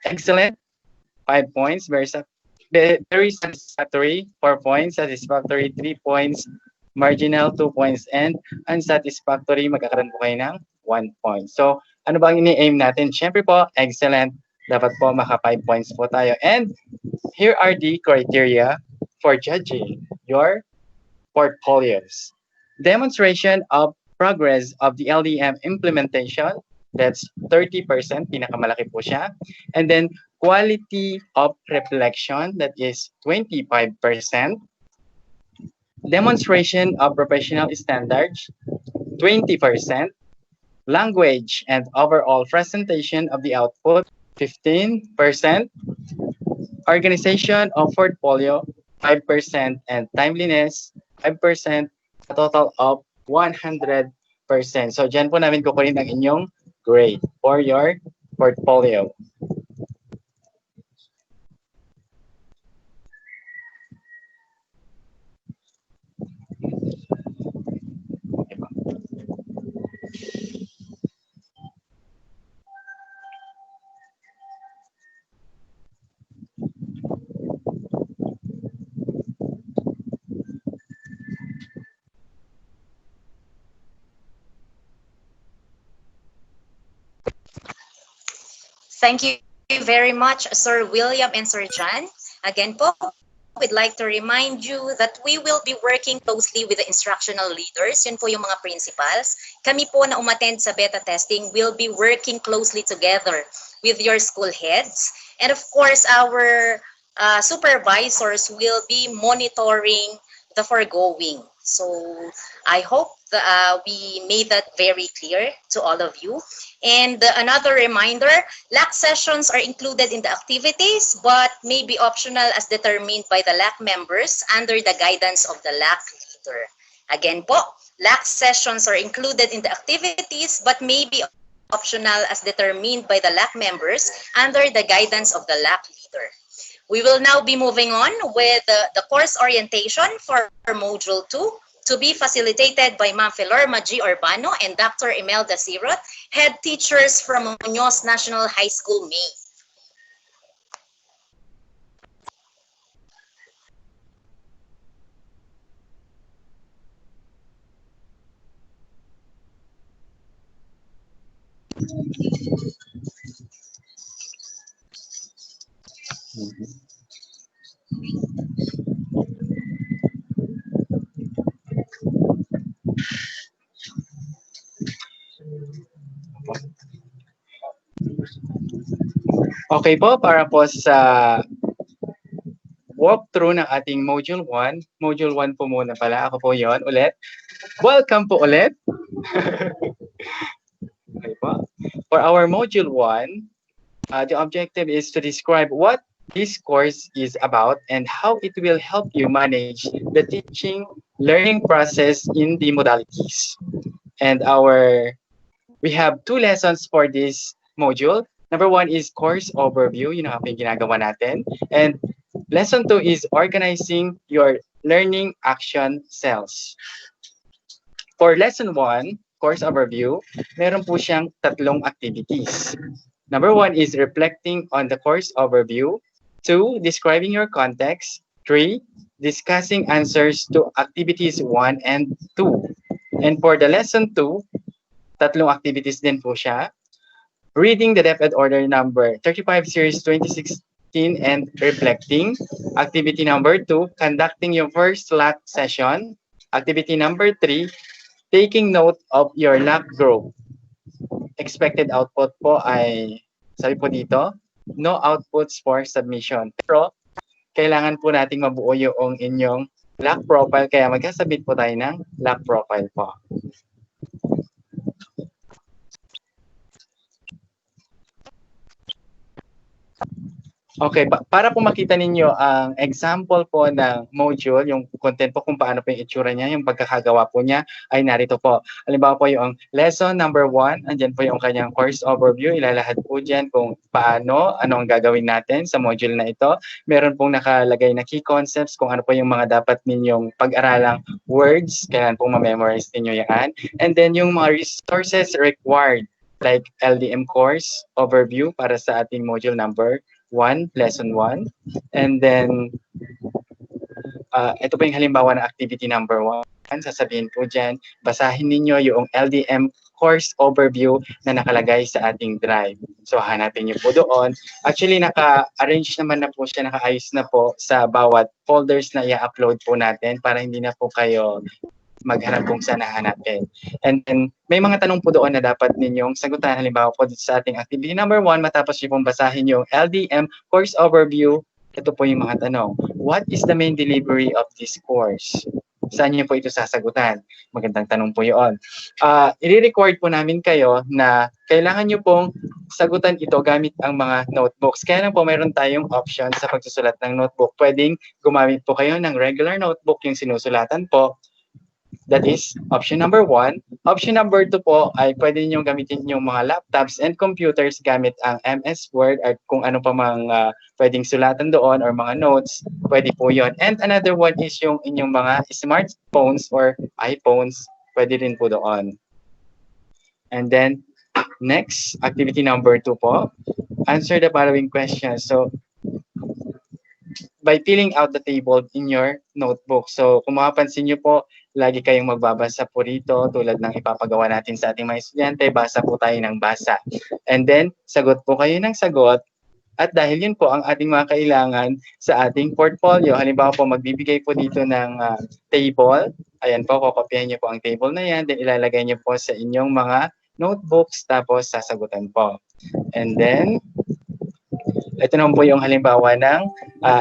S8: Excellent, 5 points. Very satisfactory, 4 points. Satisfactory, 3 points. Marginal, 2 points. And unsatisfactory, magkakaroon po kayo ng 1 point. So ano bang ini-aim natin? Siyempre po, excellent. Dapat po maka 5 points po tayo. And here are the criteria for judging your portfolios. Demonstration of progress of the LDM implementation, that's 30%, pinakamalaki po siya. And then quality of reflection, that is 25%. Demonstration of professional standards, 20%. Language and overall presentation of the output, 15%. Organization of portfolio, 5%, and timeliness, 5%, a total of 100%. So, dyan po namin kukunin ang inyong grade for your portfolio.
S1: Thank you, very much, Sir William and Sir John. Again po, we'd like to remind you that we will be working closely with the instructional leaders. Yun po yung mga principals. Kami po na umattend sa beta testing will be working closely together with your school heads. And of course, our supervisors will be monitoring the foregoing. So I hope that, we made that very clear to all of you. And another reminder, LAC sessions are included in the activities but may be optional as determined by the LAC members under the guidance of the LAC leader. Again po, LAC sessions are included in the activities but may be optional as determined by the LAC members under the guidance of the LAC leader. We will now be moving on with the course orientation for Module 2 to be facilitated by Ma'am Filorma G. Urbano and Dr. Imelda Sirot, head teachers from Muñoz National High School, May.
S8: Okay po, para po sa walkthrough ng ating Module 1. Module 1 po muna pala. Ako po yon ulit. Welcome po ulit. Okay po. For our Module 1, the objective is to describe what this course is about and how it will help you manage the teaching learning process in the modalities. And we have 2 lessons for this module. Number 1 is course overview, yun ang ginagawa natin. And lesson 2 is organizing your learning action cells. For lesson 1, course overview, meron po siyang 3 activities. Number 1 is reflecting on the course overview. 2, describing your context. 3, discussing answers to activities 1 and 2. And for the lesson 2, 3 activities din po siya. Reading the DepEd Order number 35 series 2016 and reflecting. Activity number 2, conducting your first LAC session. Activity number 3, taking note of your LAC group. Expected output po ay, sabi po dito, no outputs for submission. Pero, kailangan po nating mabuo yung inyong LAC profile, kaya magkasabit po tayo ng LAC profile po. Okay, para po makita ninyo ang example po ng module, yung content po kung paano po yung itsura niya, yung pagkakagawa po niya ay narito po. Halimbawa po yung lesson number 1, andyan po yung kanyang course overview, ilalahad po dyan kung paano, ano ang gagawin natin sa module na ito. Meron pong nakalagay na key concepts kung ano po yung mga dapat ninyong pag-aralang words, kailangan pong ma-memorize ninyo yan. And then yung mga resources required, like LDM course overview para sa ating module number 1, lesson 1. And then, ito po yung halimbawa ng activity number 1. Sasabihin po dyan, basahin ninyo yung LDM course overview na nakalagay sa ating drive. So, hanapin nyo po doon. Actually, naka-arrange naman na po siya, nakaayos na po sa bawat folders na i-upload po natin para hindi na po kayo maghanap kung saan hahanapin. And then, may mga tanong po doon na dapat ninyong sagutan. Halimbawa po sa ating activity number 1, matapos nyo pong basahin yung LDM course overview, ito po yung mga tanong. What is the main delivery of this course? Saan nyo po ito sasagutan? Magandang tanong po yun. I-record po namin kayo na kailangan nyo pong sagutan ito gamit ang mga notebooks. Kaya lang po mayroon tayong option sa pagsusulat ng notebook. Pwedeng gumamit po kayo ng regular notebook yung sinusulatan po. That is option number 1. Option number 2 po ay pwede niyo gamitin yung mga laptops and computers gamit ang MS Word at kung ano pa mang pwedeng sulatan doon or mga notes, pwede po yon. And another one is yung inyong mga smartphones or iPhones, pwede rin po doon. And then, next, activity number 2 po, answer the following questions. So, by filling out the table in your notebook. So, kung mapapansin niyo po, lagi kayong magbabasa po rito tulad ng ipapagawa natin sa ating mga estudyante, basa po tayo ng basa. And then, sagot po kayo ng sagot At dahil yun po ang ating mga kailangan sa ating portfolio. Halimbawa po, magbibigay po dito ng table. Ayan po, kokopyahin niyo po ang table na yan. Then ilalagay niyo po sa inyong mga notebooks. Tapos sasagutan po. And then, ito naman po yung halimbawa ng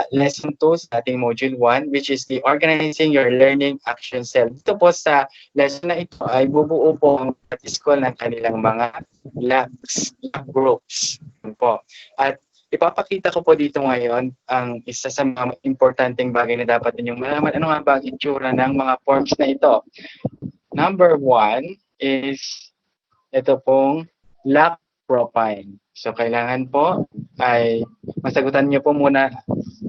S8: lesson 2 sa ating module 1, which is the organizing your learning action cell. Dito po sa lesson na ito ay bubuo po ang school ng kanilang mga lab groups. Po. At ipapakita ko po dito ngayon ang isa sa mga importanteng bagay na dapat ninyong malaman. Ano nga ba ang itsura ng mga forms na ito? Number 1 is ito pong lab profile. So, kailangan po ay masagutan niyo po muna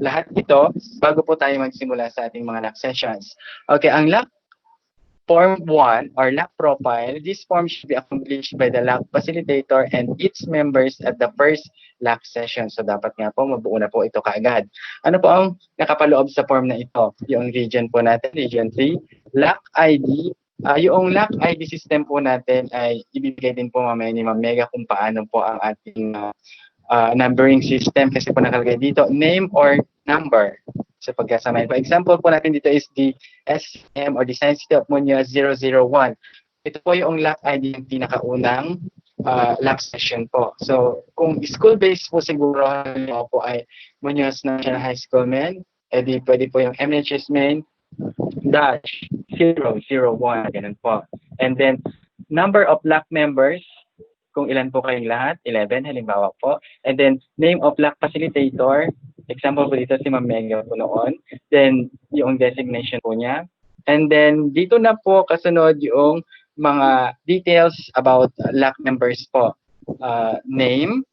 S8: lahat ito bago po tayo magsimula sa ating mga LAC sessions. Okay, ang LAC Form 1 or LAC profile, this form should be accomplished by the LAC facilitator and its members at the first LAC session. So, dapat nga po mabuo na po ito kaagad. Ano po ang nakapaloob sa form na ito? Yung region po natin, region 3, LAC ID. Yung LAC ID system po natin ay ibibigay din po mamaya ni Ma'am Mega kung paano po ang ating numbering system kasi po nakalagay dito, name or number sa pagkasamahin. For example po natin dito is the SM or the Science City of Muñoz 001. Ito po yung LAC ID yung pinakaunang LAC session po. So, kung school-based po siguro po ay Muñoz National High School men, edi pwede po yung MNHS men dash 001, ganun po. And then, number of LAC members, kung ilan po kayong lahat, 11 halimbawa po. And then, name of LAC facilitator, example po dito si Ma'am Mega po noon. Then, yung designation po niya. And then, dito na po kasunod yung mga details about LAC members po. Name,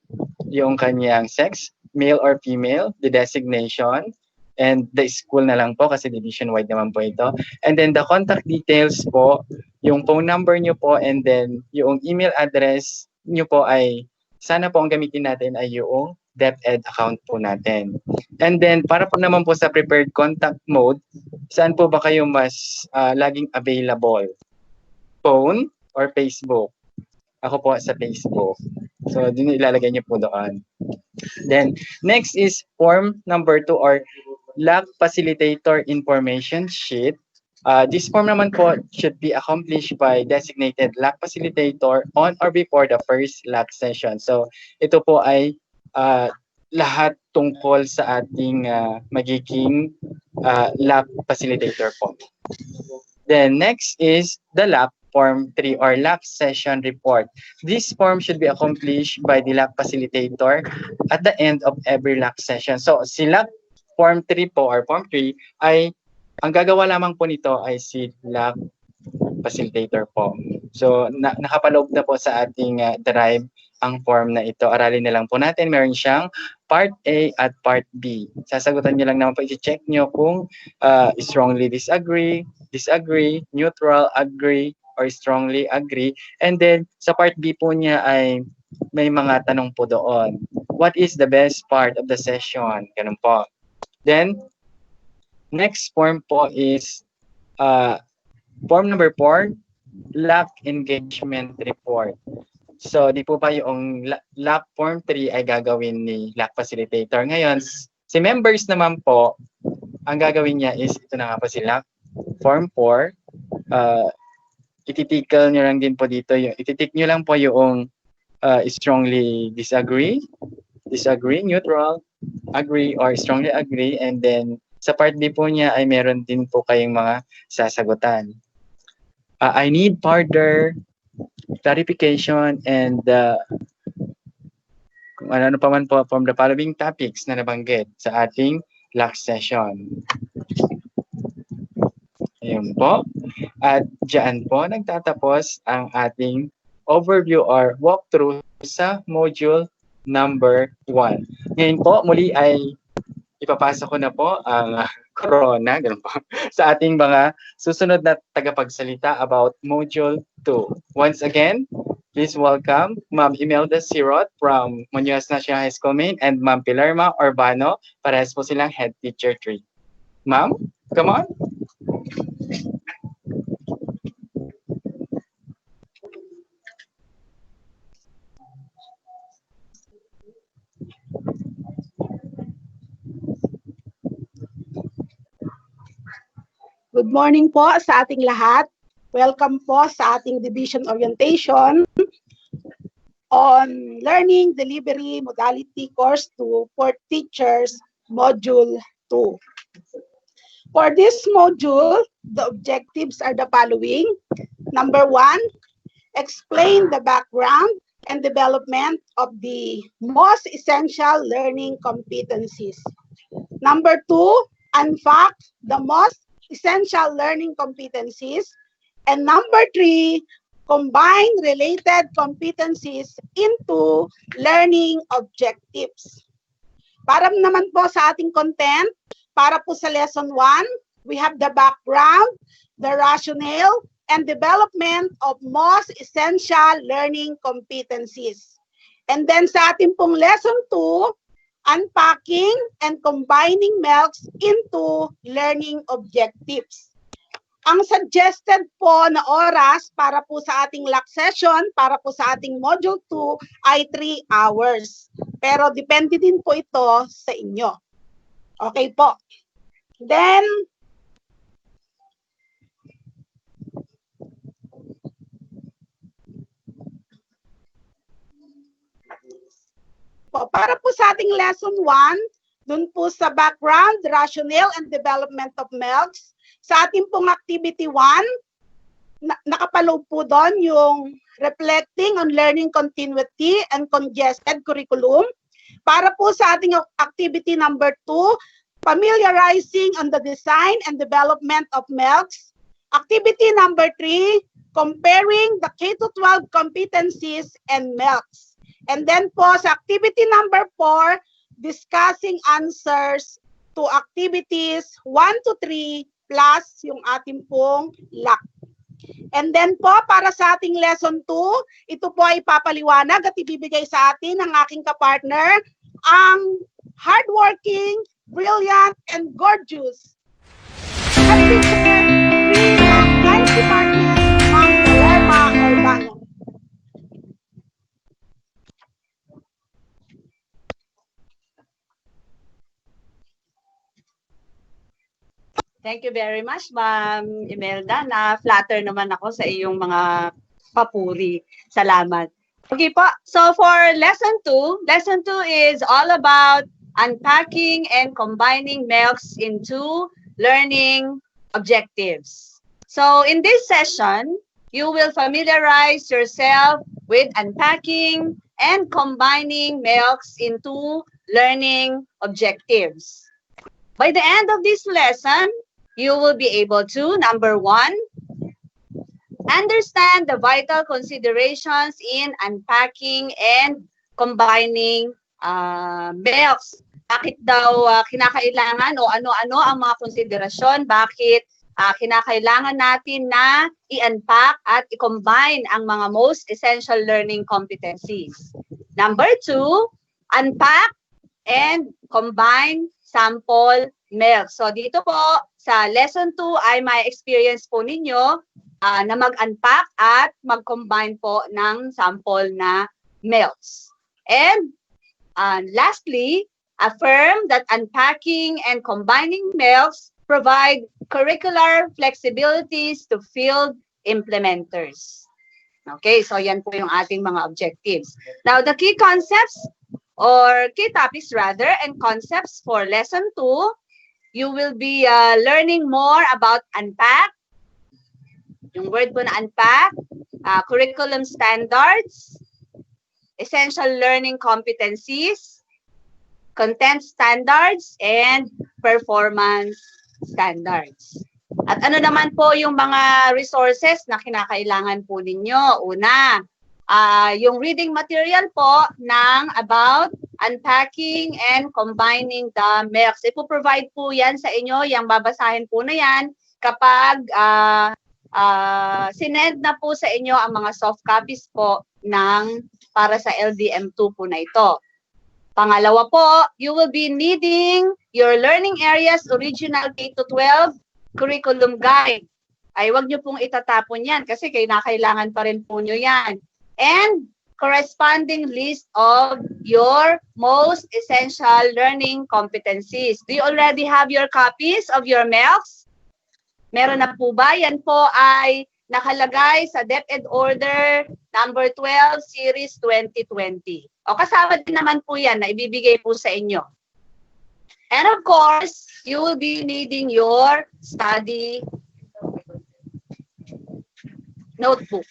S8: yung kanyang sex, male or female, the designation, and the school na lang po kasi division-wide naman po ito. And then the contact details po, yung phone number nyo po, and then yung email address nyo po ay, sana po ang gamitin natin ay yung DepEd account po natin. And then para po naman po sa prepared contact mode, saan po ba kayo mas laging available? Phone or Facebook? Ako po sa Facebook. So, din ilalagay niyo po doon. Then, next is form number 2 or LAC Facilitator Information Sheet. This form naman po should be accomplished by designated LAC Facilitator on or before the first LAC session. So, ito po ay lahat tungkol sa ating magiging LAC Facilitator po. Then, next is the LAC Form 3 or LAC Session Report. This form should be accomplished by the LAC Facilitator at the end of every LAC session. So, si LAC Form 3 po or Form 3 ay, ang gagawa lamang po nito ay si LAC Facilitator po. So, nakapaloob na po sa ating drive ang form na ito. Aralin na lang po natin. Meron siyang Part A at Part B. Sasagutan niyo lang naman po, i-check niyo kung strongly disagree, neutral, agree, or strongly agree. And then, sa Part B po niya ay may mga tanong po doon. What is the best part of the session? Ganun po. Then, next form po is form number 4, LAC Engagement Report. So, di po ba yung LAC Form 3 ay gagawin ni LAC Facilitator? Ngayon, si members naman po, ang gagawin niya is, ito na nga po si LAC Form 4. Ititikal nyo lang din po dito, ititik nyo lang po yung strongly disagree, neutral, agree, or strongly agree. And then, sa part B po niya ay meron din po kayong mga sasagutan. I need further clarification and kung ano pa man po from the following topics na nabanggit sa ating LAC session. Ayun po. At dyan po nagtatapos ang ating overview or walkthrough sa module number 1. Ngayon po, muli ay ipapasa ko na po ang corona ganun po, sa ating mga susunod na tagapagsalita about module 2. Once again, please welcome Ma'am Imelda Sirot from Muñoz National High School Main and Ma'am Pilarma Urbano, parehas po silang Head Teacher 3. Ma'am, come on.
S10: Good morning po sa ating lahat. Welcome po sa ating division orientation on Learning Delivery Modality Course 2 for Teachers, Module 2. For this module, the objectives are the following. Number 1, explain the background and development of the most essential learning competencies. Number 2, unpack the most essential learning competencies. And number 3, combine related competencies into learning objectives. Para naman po sa ating content, para po sa lesson 1, we have the background, the rationale, and development of most essential learning competencies. And then sa ating pong lesson 2, unpacking and combining MELCs into learning objectives. Ang suggested po na oras para po sa ating LAC session, para po sa ating module 2 ay 3 hours. Pero depende din po ito sa inyo. Okay po. Then, para po sa ating lesson 1, dun po sa background, rationale, and development of MELCs, sa ating pong activity 1, nakapaloob po doon yung reflecting on learning continuity and congested curriculum. Para po sa ating activity number 2, familiarizing on the design and development of MELCs. Activity number 3, comparing the K-12 competencies and MELCs. And then po sa activity number 4, discussing answers to activities 1 to 3 plus yung ating pong LAC. And then po, para sa ating lesson 2, ito po ay papaliwanag at ibibigay sa atin ng aking kapartner, ang hardworking, brilliant, and gorgeous Science Department, Ma'am Lerma Urbano.
S11: Thank you very much, Ma'am Imelda. Na-flatter naman ako sa iyong mga papuri. Salamat. Okay po. So for lesson 2 is all about unpacking and combining MELCs into learning objectives. So in this session, you will familiarize yourself with unpacking and combining MELCs into learning objectives. By the end of this lesson, you will be able to, number 1, understand the vital considerations in unpacking and combining MELCs. Bakit daw kinakailangan o ano-ano ang mga konsiderasyon, bakit kinakailangan natin na i-unpack at i-combine ang mga most essential learning competencies. Number 2, unpack and combine sample MELCs. So dito po sa lesson 2 ay may experience po ninyo na mag-unpack at mag-combine po ng sample na MELCs. And lastly, affirm that unpacking and combining MELCs provide curricular flexibilities to field implementers. Okay, so yan po yung ating mga objectives. Now, the key concepts or key topics rather and concepts for lesson 2, you will be learning more about unpack, yung word po na unpack, curriculum standards, essential learning competencies, content standards, and performance standards. At ano naman po yung mga resources na kinakailangan po ninyo? Una, yung reading material po ng about unpacking and combining the MELCs. Ipo-provide po yan sa inyo, yung babasahin po na yan kapag sinend na po sa inyo ang mga soft copies po para sa LDM 2 po na ito. Pangalawa po, you will be needing your learning areas original K-12 curriculum guide. Ay wag nyo pong itatapon yan kasi kailangan pa rin po nyo yan. And corresponding list of your most essential learning competencies. Do you already have your copies of your MELCs? Meron na po ba? Yan po ay nakalagay sa DepEd Order number 12, Series 2020. O kasama din naman po yan na ibibigay po sa inyo. And of course, you will be needing your study notebook.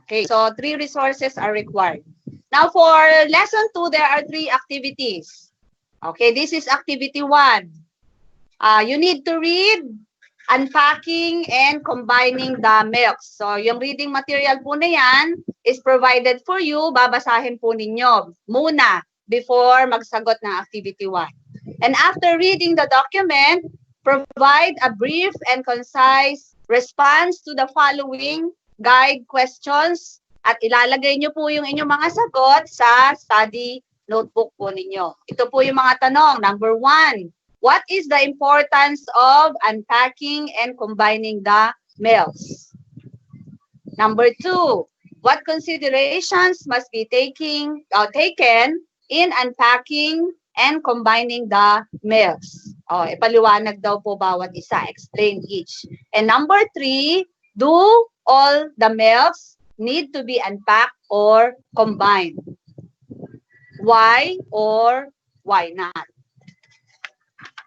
S11: Okay, so 3 resources are required. Now for lesson 2, there are 3 activities. Okay, this is activity 1. You need to read Unpacking and Combining the Milks. So yung reading material po na yan is provided for you. Babasahin po ninyo muna before magsagot ng activity 1. And after reading the document, provide a brief and concise response to the following guide questions at ilalagay nyo po yung inyong mga sagot sa study notebook po ninyo. Ito po yung mga tanong. Number 1, what is the importance of unpacking and combining the milks? Number 2, what considerations must be taken in unpacking and combining the milks? Ipaliwanag daw po bawat isa. Explain each. And number 3, do all the milks need to be unpacked or combined? Why or why not?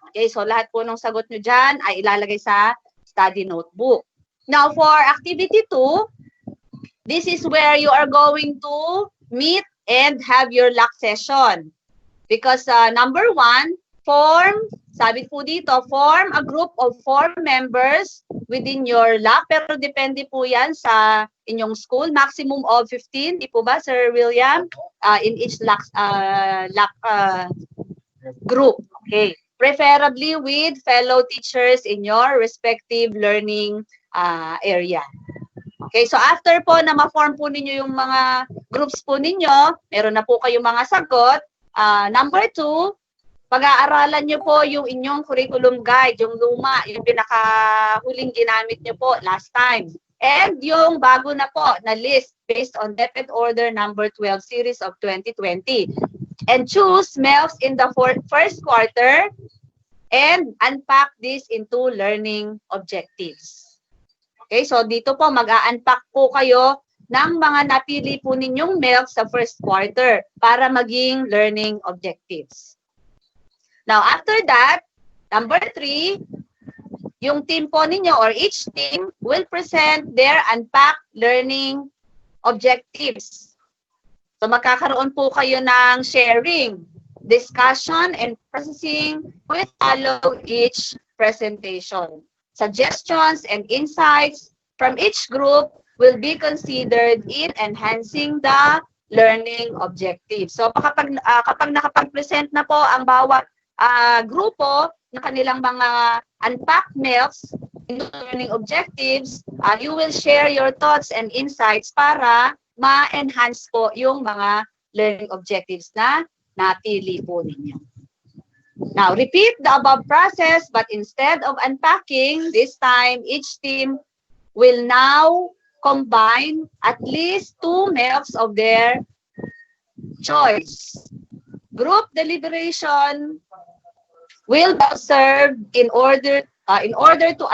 S11: Okay, so lahat po ng sagot nyo dyan ay ilalagay sa study notebook. Now, for activity 2, this is where you are going to meet and have your lock session. Because number 1, sabi po dito, form a group of 4 members within your lock. Pero depende po yan sa inyong school. Maximum of 15, di po ba, Sir William? In each lock group. Okay. Preferably with fellow teachers in your respective learning area. Okay, so after po na ma-form po ninyo yung mga groups po ninyo, meron na po kayong mga sagot. Number 2, pag-aaralan nyo po yung inyong curriculum guide, yung luma, yung pinakahuling ginamit nyo po last time. And yung bago na po na list based on DepEd Order number 12 series of 2020. And choose MELFs in the first quarter and unpack this into learning objectives. Okay, so dito po mag-a-unpack po kayo ng mga napili po ninyong MELFs sa first quarter para maging learning objectives. Now, after that, number 3, yung team po ninyo or each team will present their unpacked learning objectives. So magkakaroon po kayo ng sharing, discussion, and processing will follow each presentation. Suggestions and insights from each group will be considered in enhancing the learning objectives. So kapag nakapag-present na po ang bawat grupo ng kanilang mga unpacked MELFs into learning objectives, you will share your thoughts and insights para ma-enhance po yung mga learning objectives na napili po ninyo. Now, repeat the above process, but instead of unpacking, this time each team will now combine at least 2 MELFs of their choice. Group deliberation will be observed in order to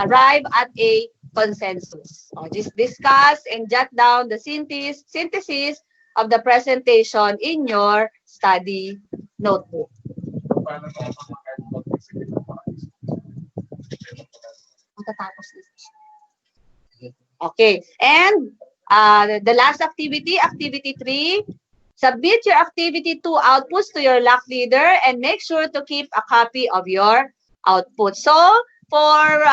S11: arrive at a consensus. Just discuss and jot down the synthesis of the presentation in your study notebook. Okay, and the last activity, activity 3, submit your activity 2 outputs to your lock leader and make sure to keep a copy of your output. So, for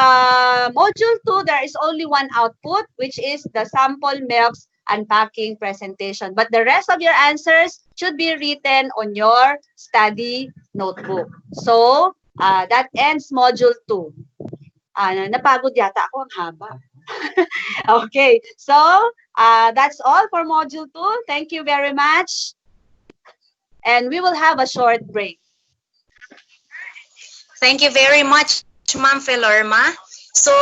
S11: module 2, there is only one output, which is the sample MELFs unpacking presentation. But the rest of your answers should be written on your study notebook. So, that ends module 2. Napagod yata ako, ang haba. Okay, so that's all for module 2. Thank you very much. And we will have a short break.
S1: Thank you very much, Ma'am Felorma. So,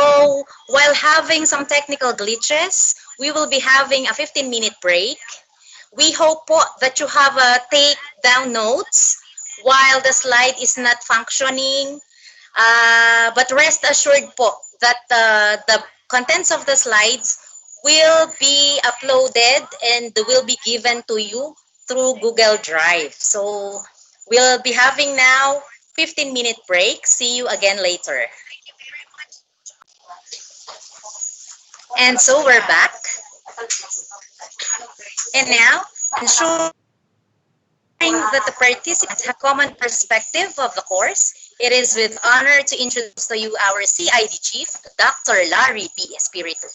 S1: while having some technical glitches, we will be having a 15-minute break. We hope po that you have take down notes while the slide is not functioning. But rest assured po that the contents of the slides will be uploaded and will be given to you through Google Drive. So we'll be having now 15-minute break. See you again later. And so we're back. And now, ensuring that the participants have common perspective of the course, it is with honor to introduce to you our CID Chief, Dr. Larry B. Espiritu.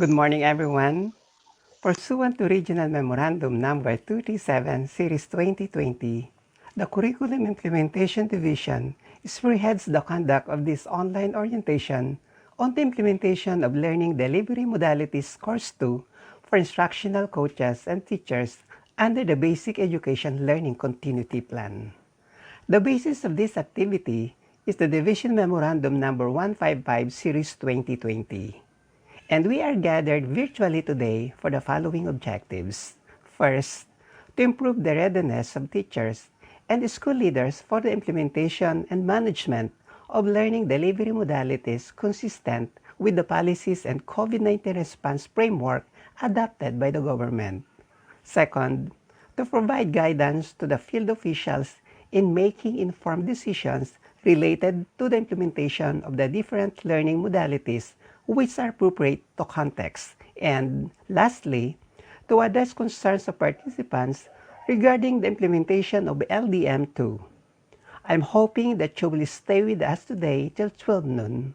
S9: Good morning, everyone. Pursuant to Regional Memorandum Number 37, Series 2020, the Curriculum Implementation Division spearheads the conduct of this online orientation on the implementation of Learning Delivery Modalities Course 2 for instructional coaches and teachers under the Basic Education Learning Continuity Plan. The basis of this activity is the Division Memorandum Number 155, Series 2020. And we are gathered virtually today for the following objectives. First, to improve the readiness of teachers and school leaders for the implementation and management of learning delivery modalities consistent with the policies and COVID-19 response framework adopted by the government. Second, to provide guidance to the field officials in making informed decisions related to the implementation of the different learning modalities which are appropriate to context. And lastly, to address concerns of participants regarding the implementation of LDM2. I'm hoping that you will stay with us today till 12 noon.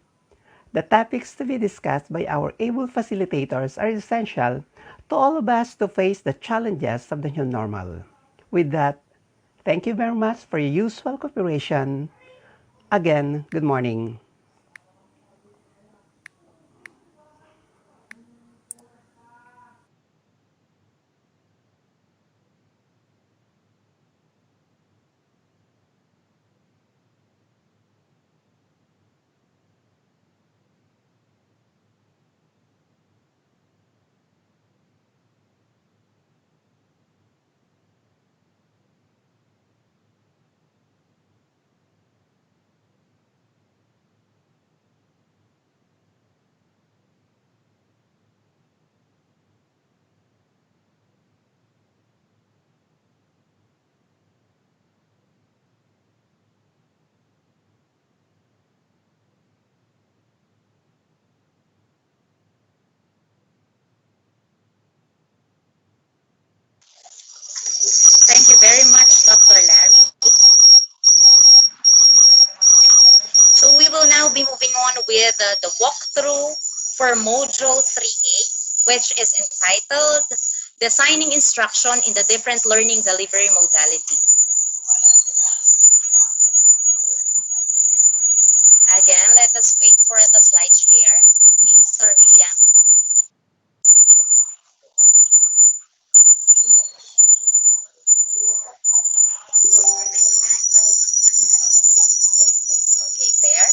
S9: The topics to be discussed by our able facilitators are essential to all of us to face the challenges of the new normal. With that, thank you very much for your useful cooperation. Again, good morning.
S1: Thank you very much, Dr. Larry. So we will now be moving on with the walkthrough for Module 3A, which is entitled Designing Instruction in the Different Learning Delivery Modality. Again, let us wait for the slide share. Please, Sir William. Okay, there.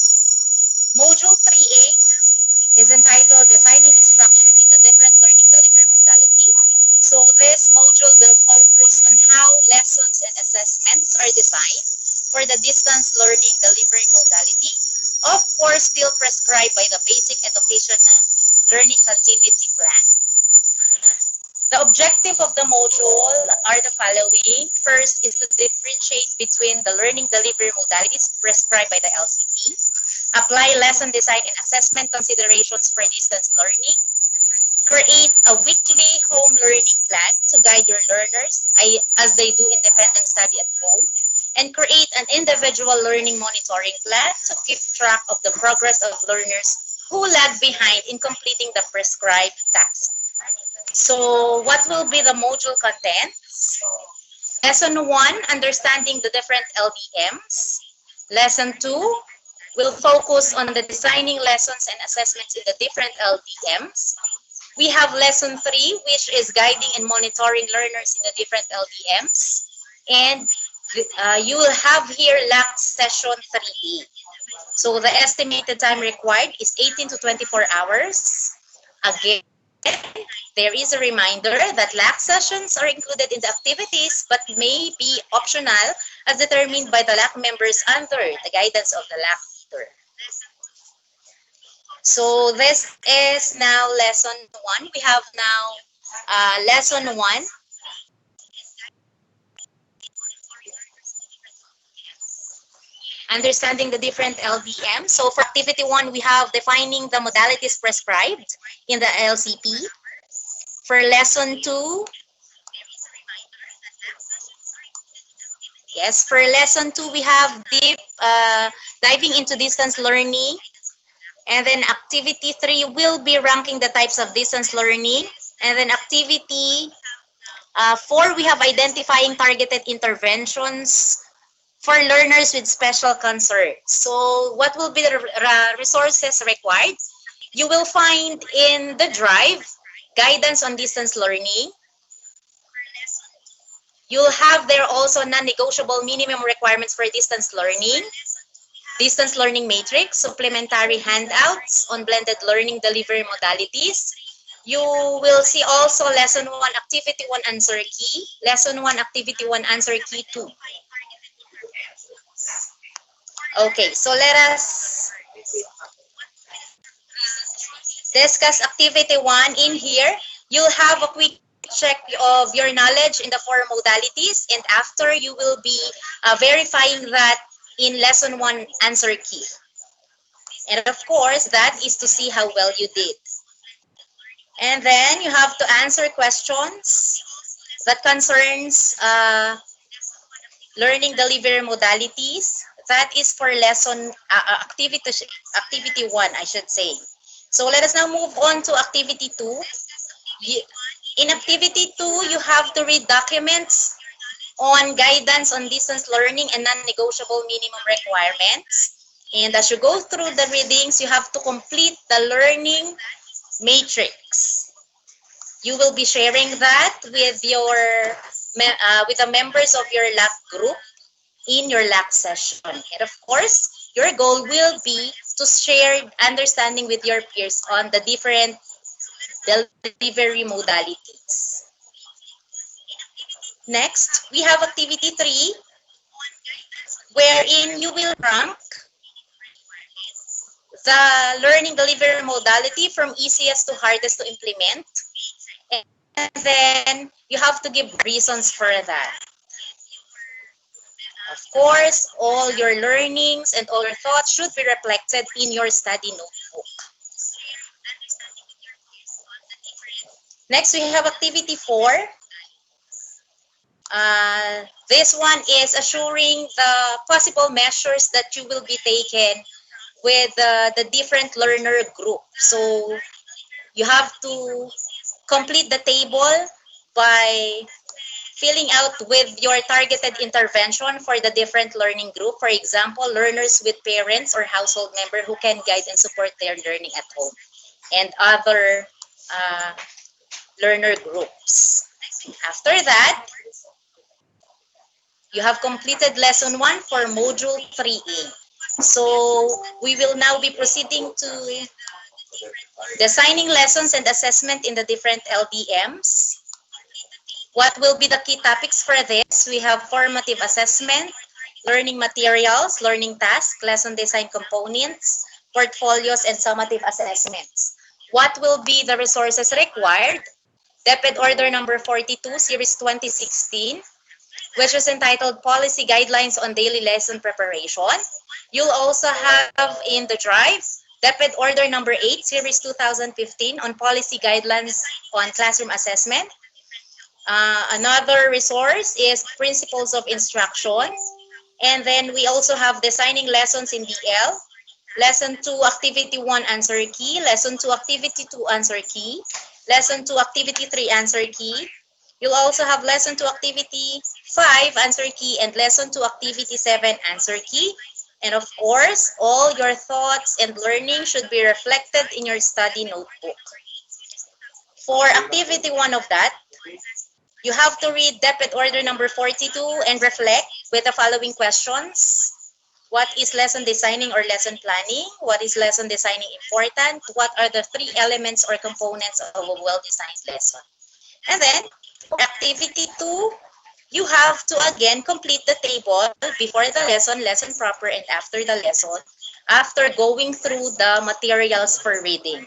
S1: Module 3A is entitled Designing Instruction in the Different Learning Delivery Modality. So this module will focus on how lessons and assessments are designed for the distance learning delivery modality, of course still prescribed by the Basic Education Learning Continuity Plan. The objective of the module are the following. First is to differentiate between the learning delivery modalities prescribed by the LCT, apply lesson design and assessment considerations for distance learning, create a weekly home learning plan to guide your learners as they do independent study at home, and create an individual learning monitoring plan to keep track of the progress of learners who lag behind in completing the prescribed task. So what will be the module contents? Lesson 1, understanding the different LDMs. Lesson 2 will focus on the designing lessons and assessments in the different LDMs. We have lesson 3, which is guiding and monitoring learners in the different LDMs. And you will have here LAC session 3A. So the estimated time required is 18 to 24 hours. Again, there is a reminder that LAC sessions are included in the activities but may be optional as determined by the LAC members under the guidance of the LAC leader. So this is now lesson 1. We have now lesson 1. Understanding the different LDM. So for activity 1, we have defining the modalities prescribed in the LCP. For lesson 2, yes, for lesson 2, we have diving into distance learning. And then activity 3 will be ranking the types of distance learning. And then activity 4, we have identifying targeted interventions for learners with special concerns. So what will be the resources required? You will find in the drive guidance on distance learning. You'll have there also non-negotiable minimum requirements for distance learning matrix, supplementary handouts on blended learning delivery modalities. You will see also lesson 1, activity 1 answer key, lesson 1, activity 1 answer key 2. Okay, so let us discuss activity 1 in here. You'll have a quick check of your knowledge in the 4 modalities, and after you will be verifying that in lesson 1 answer key. And of course, that is to see how well you did. And then you have to answer questions that concerns learning delivery modalities. That is for lesson activity 1, I should say. So let us now move on to activity 2. In activity 2, you have to read documents on guidance on distance learning and non-negotiable minimum requirements. And as you go through the readings, you have to complete the learning matrix. You will be sharing that with the members of your LAC group in your LAC session. And of course, your goal will be to share understanding with your peers on the different delivery modalities. Next, we have activity 3, wherein you will rank the learning delivery modality from easiest to hardest to implement. And then you have to give reasons for that. Of course, all your learnings and all your thoughts should be reflected in your study notebook. Next, we have activity 4. This one is assuring the possible measures that you will be taken with the different learner group. So you have to complete the table by filling out with your targeted intervention for the different learning group. For example, learners with parents or household member who can guide and support their learning at home, and other learner groups. After that, you have completed lesson 1 for module 3A. So we will now be proceeding to designing lessons and assessment in the different LDMs. What will be the key topics for this? We have formative assessment, learning materials, learning tasks, lesson design components, portfolios, and summative assessments. What will be the resources required? DepEd Order number 42, Series 2016, which is entitled Policy Guidelines on Daily Lesson Preparation. You'll also have in the drive DepEd Order number 8, Series 2015 on Policy Guidelines on Classroom Assessment. Another resource is Principles of Instruction. And then we also have Designing Lessons in DL, Lesson 2, Activity 1, Answer Key, Lesson 2, Activity 2, Answer Key, Lesson 2, Activity 3, Answer Key. You'll also have Lesson 2, Activity 5, Answer Key, and Lesson 2, Activity 7, Answer Key. And of course, all your thoughts and learning should be reflected in your study notebook. For Activity 1 of that, you have to read DepEd Order number 42 and reflect with the following questions. What is lesson designing or lesson planning? What is lesson designing important? What are the three elements or components of a well-designed lesson? And then, for activity 2, you have to again complete the table before the lesson, lesson proper, and after the lesson, after going through the materials for reading.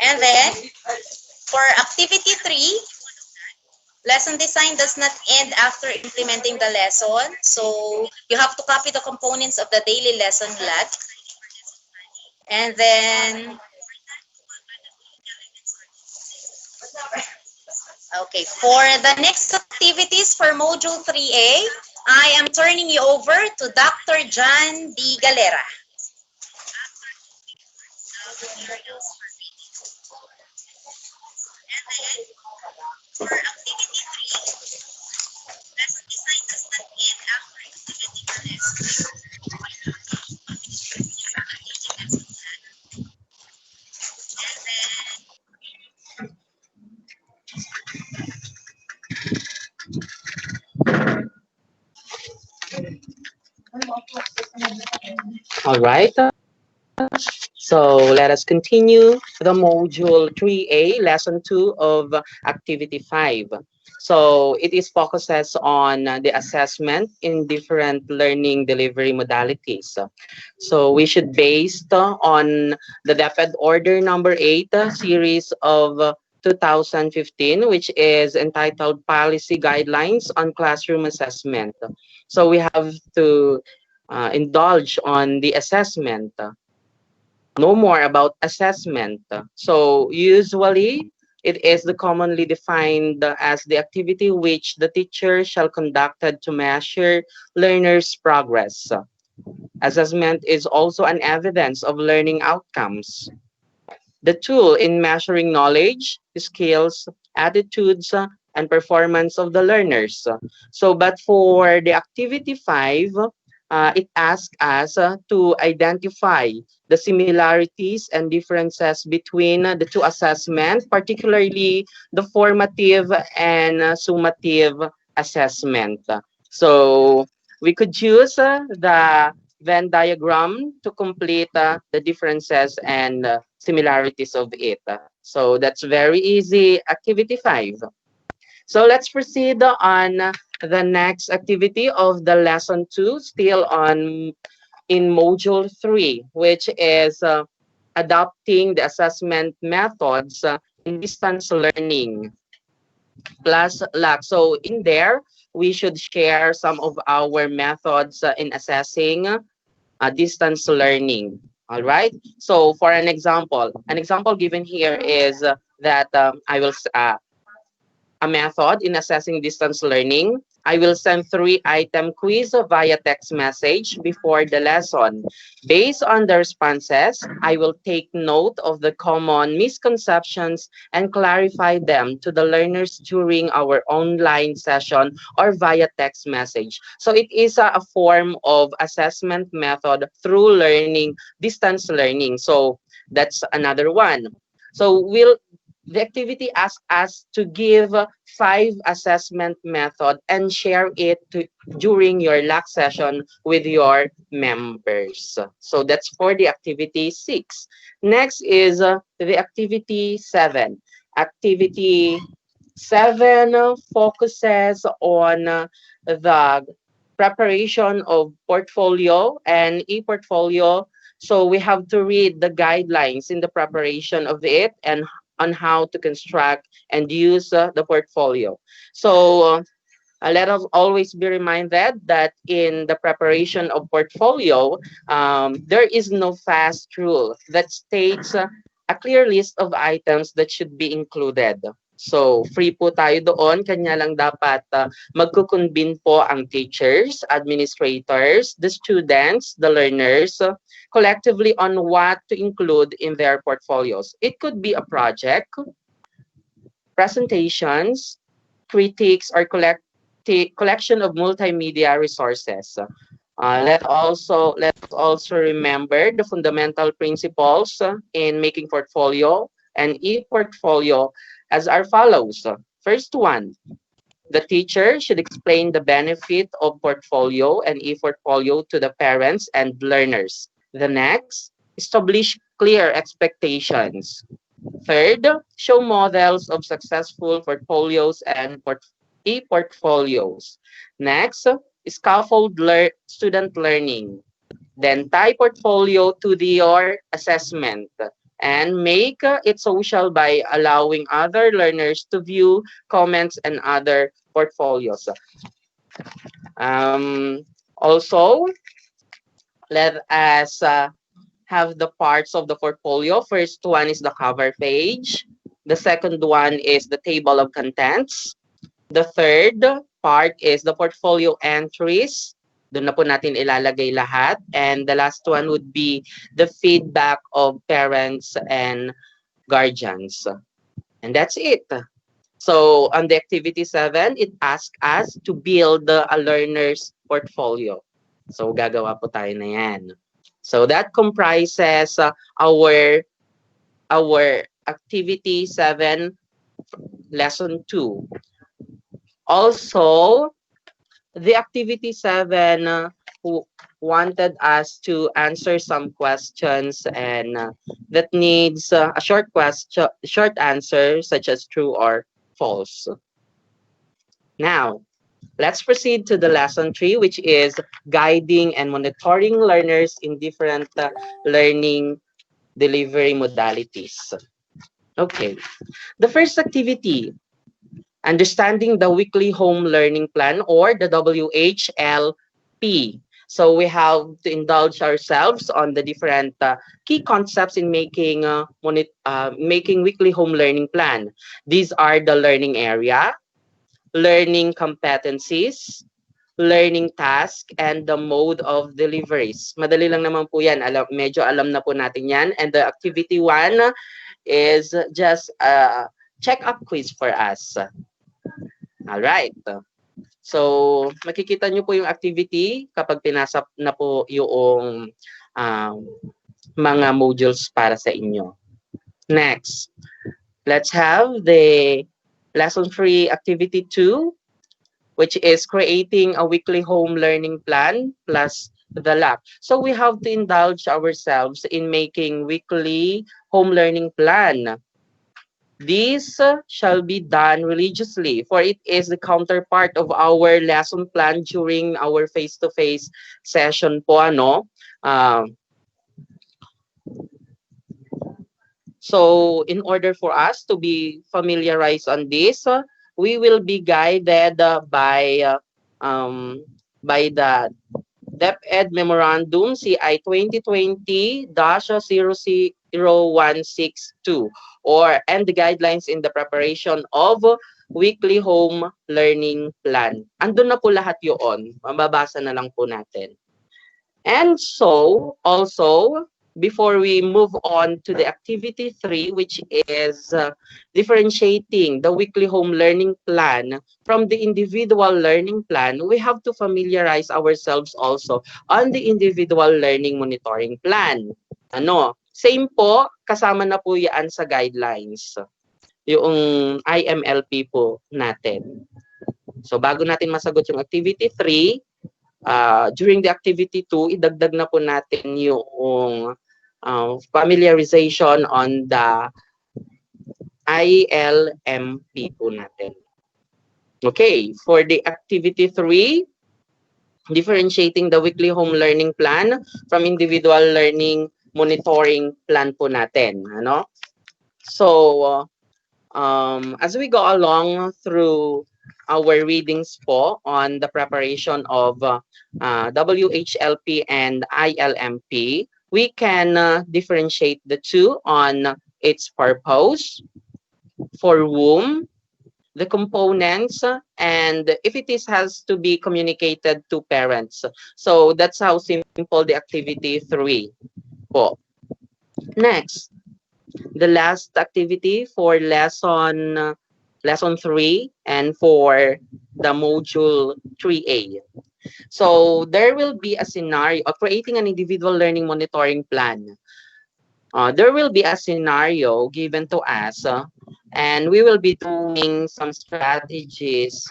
S1: And then, for activity 3, lesson design does not end after implementing the lesson. So you have to copy the components of the daily lesson log. And then, okay, for the next activities for Module 3A, I am turning you over to Dr. John D. Galera.
S5: All right. So let us continue the module 3A, lesson 2 of activity 5. So it is focuses on the assessment in different learning delivery modalities. So we should based on the DepEd Order number 8 series of 2015, which is entitled Policy Guidelines on Classroom Assessment. So we have to indulge on the assessment, know more about assessment. So usually it is the commonly defined as the activity which the teacher shall conducted to measure learners' progress. Assessment is also an evidence of learning outcomes, the tool in measuring knowledge, skills, attitudes, and performance of the learners. So, but for the activity 5, it asks us to identify the similarities and differences between the two assessments, particularly the formative and summative assessment. So we could use the Venn diagram to complete the differences and similarities of it. So that's very easy, activity 5. So let's proceed on the next activity of the lesson 2, still on in module 3, which is adopting the assessment methods in distance learning plus LAC. So in there, we should share some of our methods in assessing distance learning. All right. So for an example given here is that I will a method in assessing distance learning. I will send 3-item quiz via text message before the lesson. Based on the responses, I will take note of the common misconceptions and clarify them to the learners during our online session or via text message. So it is a form of assessment method through learning, distance learning. So that's another one. So the activity asks us to give 5 assessment method and share it during your LAC session with your members. So that's for the activity 6. Next is the activity 7. Activity 7 focuses on the preparation of portfolio and e-portfolio. So we have to read the guidelines in the preparation of it and on how to construct and use the portfolio. So let us always be reminded that in the preparation of portfolio, there is no fast rule that states a clear list of items that should be included. So, free po tayo doon. Kanya lang dapat magkukonvene po ang teachers, administrators, the students, the learners, collectively on what to include in their portfolios. It could be a project, presentations, critiques, or collection of multimedia resources. Let's also remember the fundamental principles in making portfolio and e-portfolio as are follows. First one, The teacher should explain the benefit of portfolio and e-portfolio to the parents and learners. The next, establish clear expectations. Third, show models of successful portfolios and e-portfolios. Next, scaffold student learning. Then tie portfolio to your assessment and make it social by allowing other learners to view comments and other portfolios. Also, let us have the parts of the portfolio. First one is the cover page. The second one is the table of contents. The third part is the portfolio entries. Doon na po natin ilalagay lahat. And the last one would be the feedback of parents and guardians. And that's it. So on the activity 7, it asks us to build a learner's portfolio. So gagawa po tayo na yan. So that comprises our activity 7, lesson 2. Also, the activity 7 who wanted us to answer some questions and that needs a short answer such as true or false. Now, let's proceed to the lesson 3, which is guiding and monitoring learners in different learning delivery modalities. Okay, the first activity, understanding the weekly home learning plan, or the WHLP. So we have to indulge ourselves on the different key concepts in making weekly home learning plan. These are the learning area, learning competencies, learning task, and the mode of deliveries. Madali lang naman po yan. Medyo alam na po natin yan. And the activity 1 is just a check-up quiz for us. All right. So, makikita nyo po yung activity kapag pinasa na po yung mga modules para sa inyo. Next, let's have the lesson 3 activity 2, which is creating a weekly home learning plan plus the lab. So we have to indulge ourselves in making weekly home learning plan. This shall be done religiously, for it is the counterpart of our lesson plan during our face-to-face session po, ano? So in order for us to be familiarized on this, we will be guided by the DepEd Memorandum CI 2020-00162 and the guidelines in the preparation of weekly home learning plan. Andun na po lahat yun. Mababasa na lang po natin. And so, also, before we move on to the activity 3, which is differentiating the weekly home learning plan from the individual learning plan, we have to familiarize ourselves also on the individual learning monitoring plan. Ano? Same po, kasama na po yan sa guidelines. Yung IMLP po natin. So bago natin masagot yung activity 3, during the activity 2, idagdag na po natin yung familiarization on the ILMP po natin. Okay, for the activity 3, differentiating the weekly home learning plan from individual learning monitoring plan po natin. Ano? So, as we go along through our readings po on the preparation of WHLP and ILMP, we can differentiate the two on its purpose, for whom, the components, and if it has to be communicated to parents. So that's how simple the activity 3 po. Next, the last activity for lesson 3 and for the module 3A. So there will be a scenario of creating an individual learning monitoring plan. There will be a scenario given to us, and we will be doing some strategies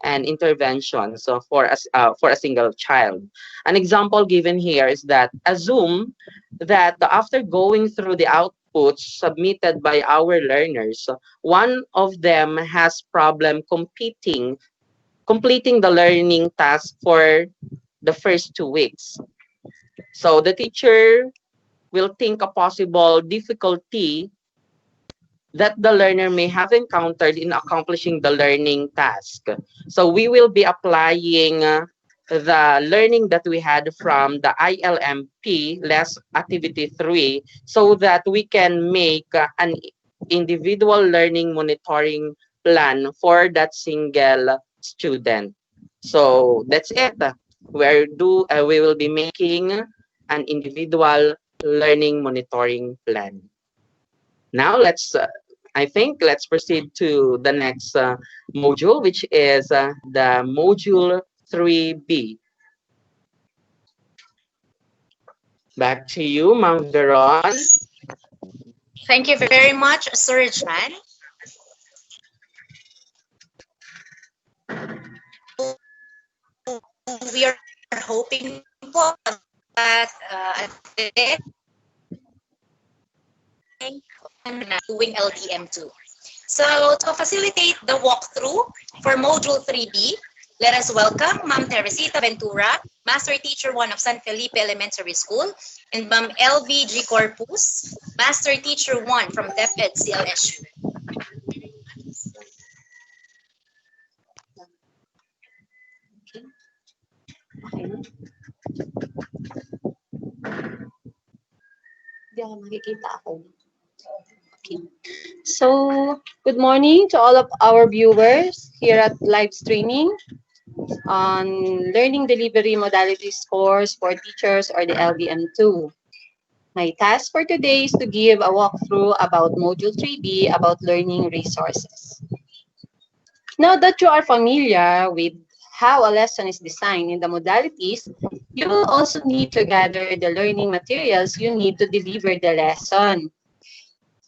S5: and interventions for a single child. An example given here is that assume that after going through the outputs submitted by our learners, one of them has problem completing the learning task for the first 2 weeks. So the teacher will think a possible difficulty that the learner may have encountered in accomplishing the learning task. So we will be applying the learning that we had from the ILMP, less activity 3, so that we can make an individual learning monitoring plan for that single student. So that's it. We will be making an individual learning monitoring plan. Now I think let's proceed to the next module, which is the module 3B. Back to you, Ma'am Veron.
S1: Thank you very much, Sir Jan. We are hoping po that doing LDM2. So to facilitate the walkthrough for Module 3B, let us welcome Ma'am Teresita Ventura, Master Teacher 1 of San Felipe Elementary School, and Ma'am LV G. Corpus, Master Teacher 1 from DepEd CLSU.
S12: Okay. So, good morning to all of our viewers here at live streaming on Learning Delivery Modalities course for teachers, or the LDM2. My task for today is to give a walkthrough about Module 3B about learning resources. Now that you are familiar with how a lesson is designed in the modalities, you will also need to gather the learning materials you need to deliver the lesson.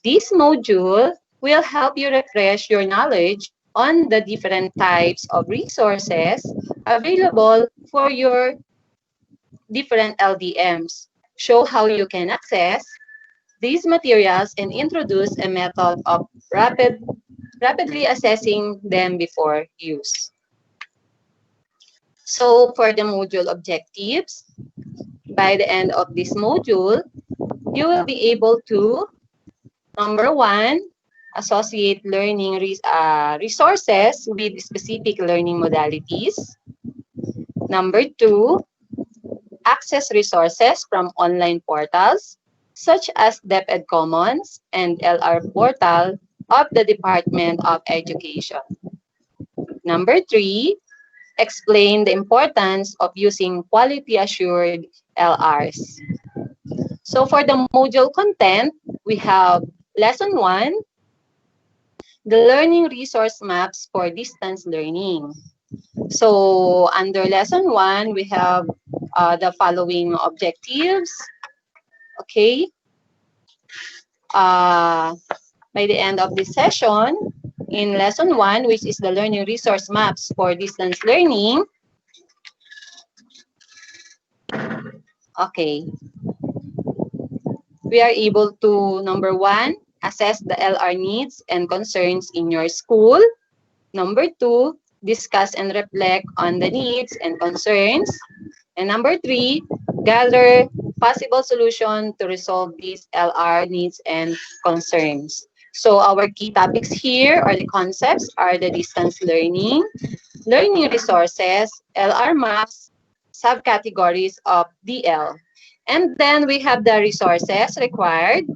S12: This module will help you refresh your knowledge on the different types of resources available for your different LDMs, show how you can access these materials, and introduce a method of rapidly assessing them before use. So for the module objectives, by the end of this module, you will be able to, number 1, associate learning resources with specific learning modalities. Number 2, access resources from online portals such as DepEd Commons and LR portal of the Department of Education. Number 3, explain the importance of using quality assured LRs. So for the module content, we have lesson 1, the learning resource maps for distance learning. So under lesson 1, we have the following objectives. Okay. By the end of this session, in lesson 1, which is the learning resource maps for distance learning. Okay. We are able to, number 1, assess the LR needs and concerns in your school. Number 2, discuss and reflect on the needs and concerns. And number 3, gather possible solution to resolve these LR needs and concerns. So our key topics here, or the concepts, are the distance learning, learning resources, LR maps, subcategories of DL. And then we have the resources required.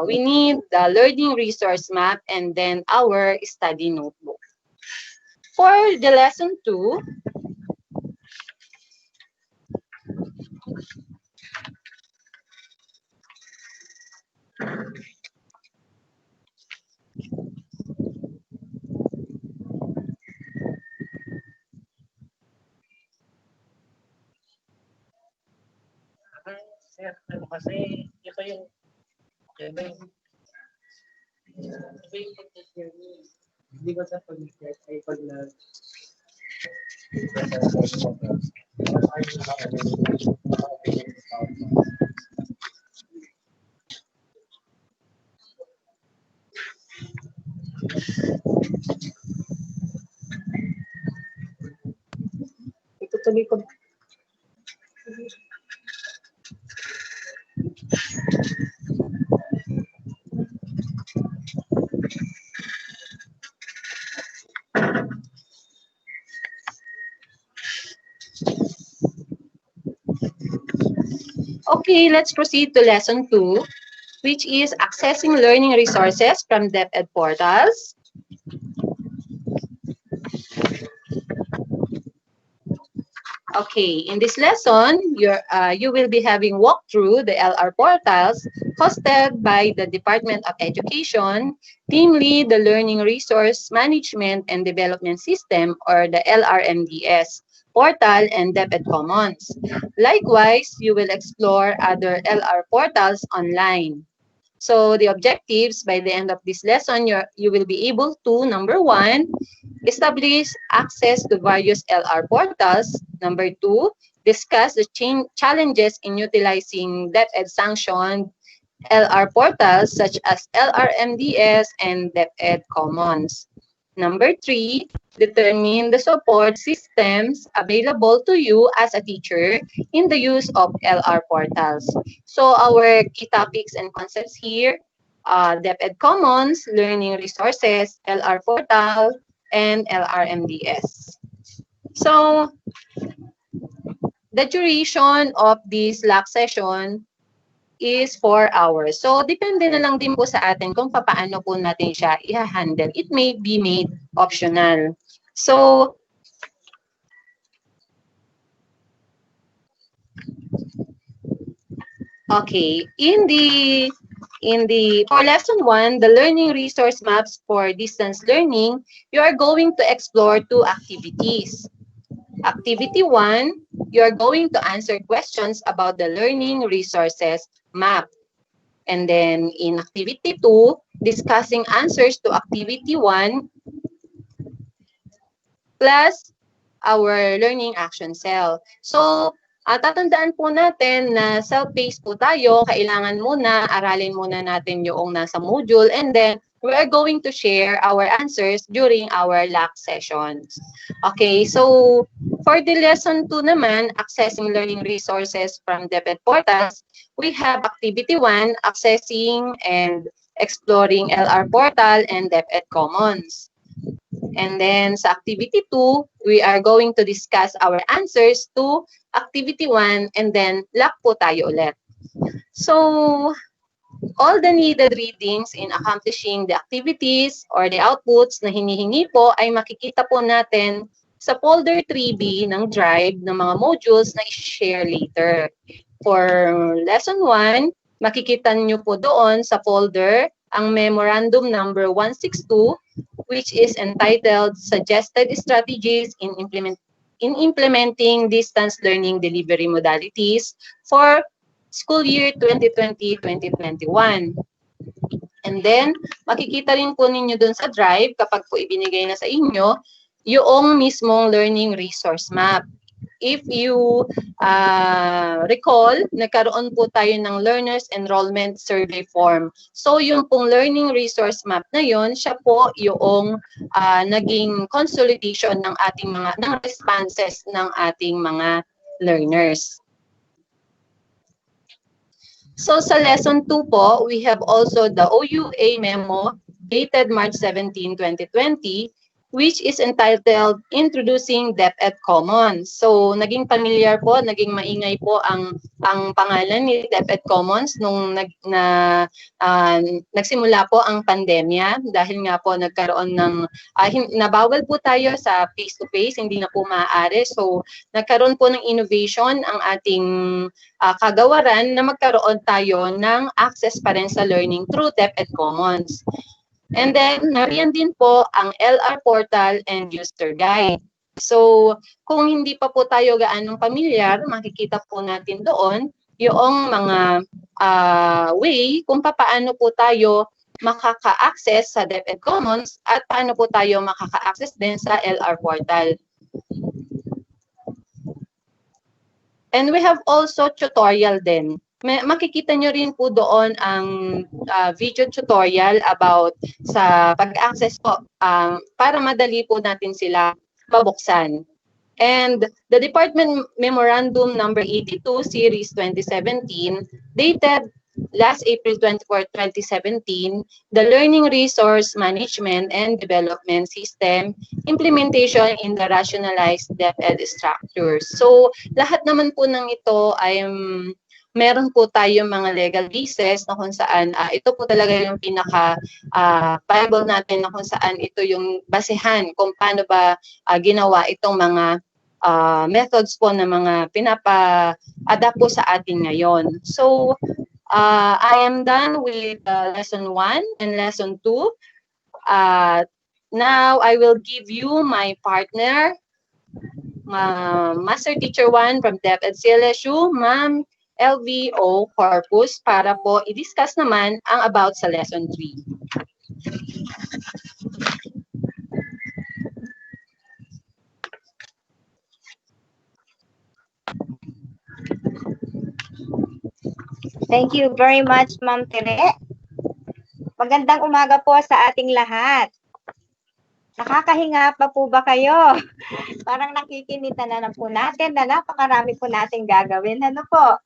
S12: We need the learning resource map and then our study notebook. For the lesson 2,
S5: Kasi ito yung
S8: Hindi ko sa pag-check ay pag na
S12: itutuloy ko. Okay, let's proceed to lesson 2, which is accessing learning resources from DepEd portals. Okay, in this lesson, you will be having walked through the LR portals hosted by the Department of Education, namely the Learning Resource Management and Development System, or the LRMDS portal and DepEd Commons. Likewise, you will explore other LR portals online. So the objectives by the end of this lesson, you will be able to, number 1, establish access to various LR portals. Number 2, discuss the challenges in utilizing DepEd sanctioned LR portals such as LRMDS and DepEd Commons. Number 3, determine the support systems available to you as a teacher in the use of LR portals. So our key topics and concepts here, DepEd Commons, Learning Resources, LR Portal, and LRMDS. So the duration of this LAC session is 4 hours. So, depende na lang din po sa atin kung paano po natin siya i-handle. It may be made optional. So, okay, for lesson 1, the learning resource maps for distance learning, you are going to explore 2 activities. Activity 1, you are going to answer questions about the learning resources map. And then in activity 2, discussing answers to activity 1 plus our learning action cell. So, tatandaan po natin na self-paced po tayo. Kailangan muna, aralin muna natin yung nasa module, and then we are going to share our answers during our LAC sessions. Okay, so for the lesson 2 naman, accessing learning resources from DepEd portals, we have activity 1, accessing and exploring LR portal and DepEd Commons. And then sa activity 2, we are going to discuss our answers to activity 1, and then LAC po tayo ulit. So, all the needed readings in accomplishing the activities or the outputs na hinihingi po ay makikita po natin sa folder 3B ng Drive ng mga modules na i-share later. For lesson 1, makikita niyo po doon sa folder ang memorandum number 162, which is entitled Suggested Strategies in Implementing Distance Learning Delivery Modalities for School Year 2020-2021. And then, makikita rin po ninyo dun sa Drive, kapag po ibinigay na sa inyo, yung mismong learning resource map. If you recall, nagkaroon po tayo ng Learners Enrollment Survey Form. So, yung pong learning resource map na yun, siya po yung naging consolidation ng ating ng responses ng ating mga learners. So, sa lesson 2 po, we have also the OUA memo dated March 17, 2020, which is entitled Introducing DepEd Commons. So, naging familiar po, naging maingay po ang pangalan ni DepEd Commons nung nagsimula po ang pandemya, dahil nga po nagkaroon ng nabawal po tayo sa face-to-face, hindi na po maaari. So, nagkaroon po ng innovation ang ating kagawaran na magkaroon tayo ng access pa rin sa learning through DepEd Commons. And then, nariyan din po ang LR portal and user guide. So, kung hindi pa po tayo gaanong pamilyar, makikita po natin doon yung mga way kung paano po tayo makaka-access sa DepEd Commons at paano po tayo makaka-access din sa LR portal. And we have also tutorial din. Makikita nyo rin po doon ang video tutorial about sa pag-access po para madali po natin sila mabuksan. And the Department Memorandum Number 82, Series 2017, dated last April 24, 2017, the Learning Resource Management and Development System implementation in the rationalized DepEd structures. So, lahat naman po ng ito ay meron po tayong mga legal basis na kung saan ito po talaga yung pinaka Bible natin na kung saan ito yung basehan kung paano ba ginawa itong mga methods po na mga pinapa-adapt po sa atin ngayon. So, I am done with lesson 1 and lesson 2. Now, I will give you my partner, Master Teacher 1 from DepEd CLSU, Ma'am LVO Corpus, para po i-discuss naman ang about sa lesson 3.
S13: Thank you very much, Ma'am Tere. Magandang umaga po sa ating lahat. Nakakahinga pa po ba kayo? Parang nakikinita na po natin na napakarami po nating gagawin. Ano po?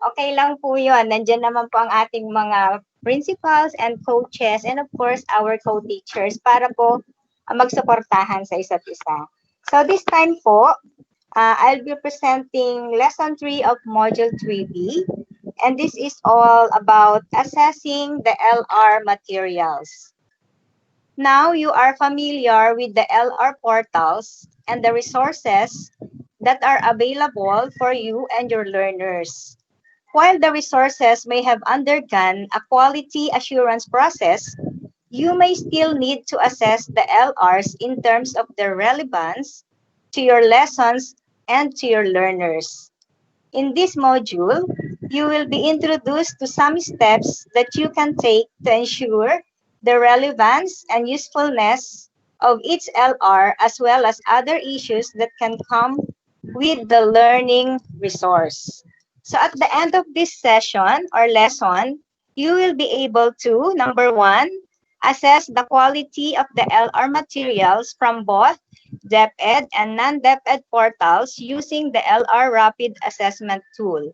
S13: Okay lang po yun. Nandiyan naman po ang ating mga principals and coaches and of course our co-teachers para po magsuportahan sa isa't isa. So this time po, I'll be presenting lesson 3 of module 3B, and this is all about assessing the LR materials. Now you are familiar with the LR portals and the resources that are available for you and your learners. While the resources may have undergone a quality assurance process, you may still need to assess the LRs in terms of their relevance to your lessons and to your learners. In this module, you will be introduced to some steps that you can take to ensure the relevance and usefulness of each LR as well as other issues that can come with the learning resource. So at the end of this session or lesson, you will be able to, number 1, assess the quality of the LR materials from both DepEd and non-DepEd portals using the LR Rapid Assessment Tool.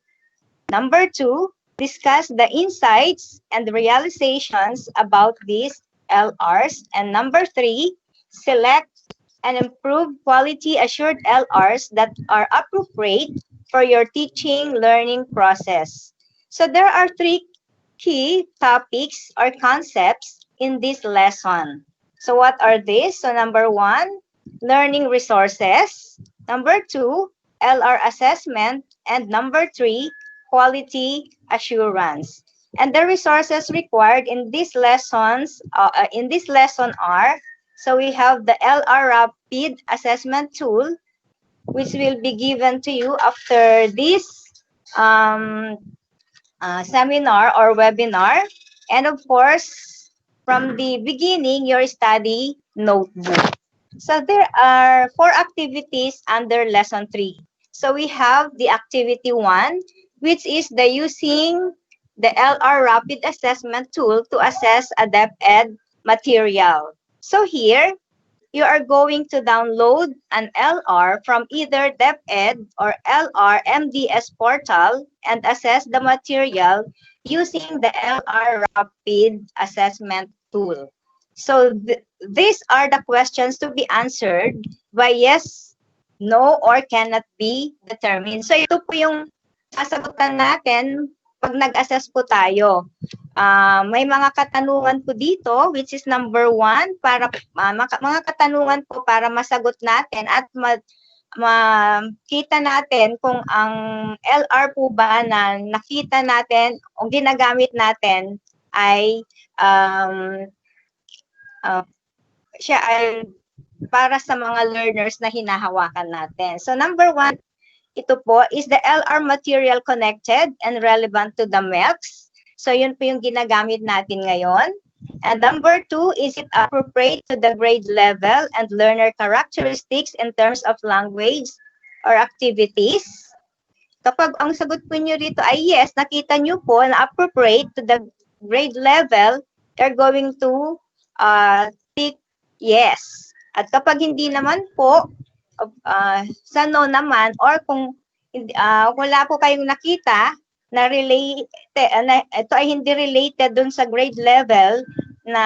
S13: Number 2, discuss the insights and realizations about these LRs. And number 3, select and improve quality assured LRs that are appropriate for your teaching learning process. So there are 3 key topics or concepts in this lesson. So what are these? So number 1, learning resources. Number 2, LR assessment. And number 3, quality assurance. And the resources required in these lessons, are, so we have the LR Rapid Assessment Tool, which will be given to you after this seminar or webinar. And of course, from the beginning, your study notebook. So there are 4 activities under lesson 3. So we have the activity 1, which is the using the LR Rapid Assessment Tool to assess a DepEd material. So here, you are going to download an LR from either DepEd or LR MDS portal and assess the material using the LR Rapid Assessment Tool. So these are the questions to be answered by yes, no, or cannot be determined. So ito po yung sasagutan natin pag nag-assess po tayo. May mga katanungan po dito, which is number 1, para mga katanungan po para masagot natin at makita natin kung ang LR po ba na nakita natin o ginagamit natin ay siya ay para sa mga learners na hinahawakan natin. So number 1, ito po is the LR material connected and relevant to the MELCs. So yun po yung ginagamit natin ngayon. And number 2, is it appropriate to the grade level and learner characteristics in terms of language or activities? Kapag ang sagot po nyo rito ay yes, nakita nyo po na appropriate to the grade level, you're going to tick yes. At kapag hindi naman po, sa no naman, or kung wala po kayong nakita na related, na ito ay hindi related dun sa grade level na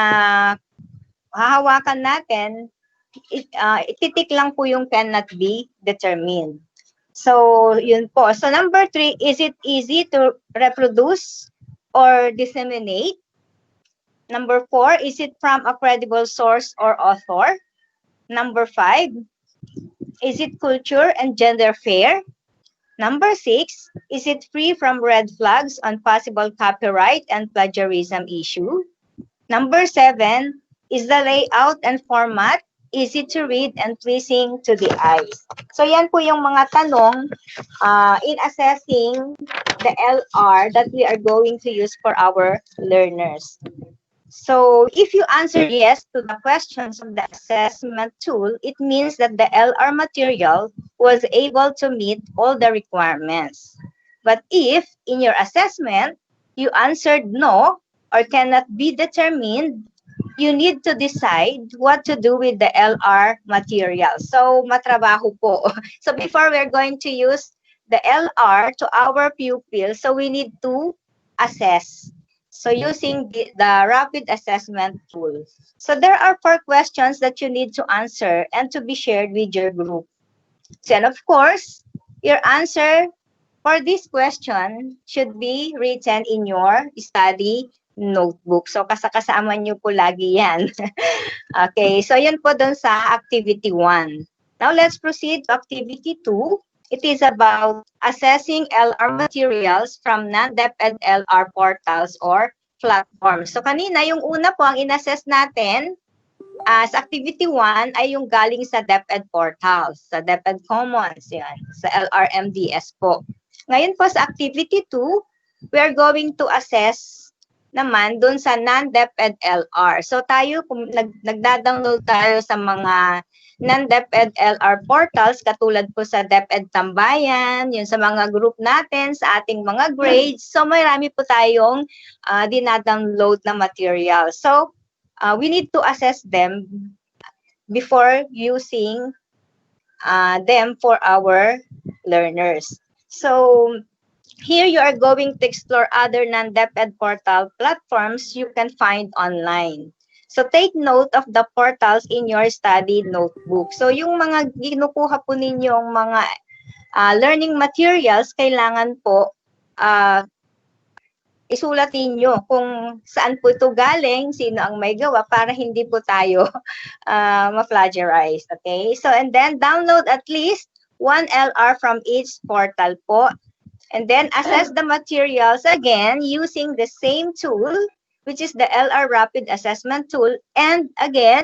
S13: hahawakan natin, ititik lang po yung cannot be determined. So, yun po. So, number 3, is it easy to reproduce or disseminate? Number 4, is it from a credible source or author? Number 5, is it culture and gender fair? Number 6, is it free from red flags on possible copyright and plagiarism issue? Number 7, is the layout and format easy to read and pleasing to the eyes? So yan po yung mga tanong in assessing the LR that we are going to use for our learners. So if you answer yes to the questions of the assessment tool, it means that the LR material was able to meet all the requirements. But if in your assessment you answered no or cannot be determined, you need to decide what to do with the LR material. So matrabaho po. So before we're going to use the LR to our pupils, so we need to assess. So using the rapid assessment tool. So there are 4 questions that you need to answer and to be shared with your group. So, and of course, your answer for this question should be written in your study notebook. So kasama nyo po lagi yan. Okay, so yun po dun sa activity 1. Now let's proceed to activity 2. It is about assessing LR materials from non-DepEd LR portals or platforms. So kanina, yung una po ang in-assess natin sa activity 1 ay yung galing sa DepEd portals, sa DepEd Commons, yan, sa LRMDS po. Ngayon po sa activity 2, we are going to assess naman dun sa non-DepEd LR. So tayo, kung nagda-download tayo sa mga non-DepEd LR portals, katulad po sa DepEd Tambayan, yun sa mga group natin, sa ating mga grades. So marami po tayong dinadownload na material. So we need to assess them before using them for our learners. So here you are going to explore other non-DepEd portal platforms you can find online. So take note of the portals in your study notebook. So yung mga ginukuha po ninyong mga learning materials, kailangan po isulat ninyo kung saan po ito galing, sino ang may gawa, para hindi po tayo ma-plagiarize. Okay? So and then download at least 1 LR from each portal po. And then assess the materials again using the same tool, which is the LR Rapid Assessment Tool. And again,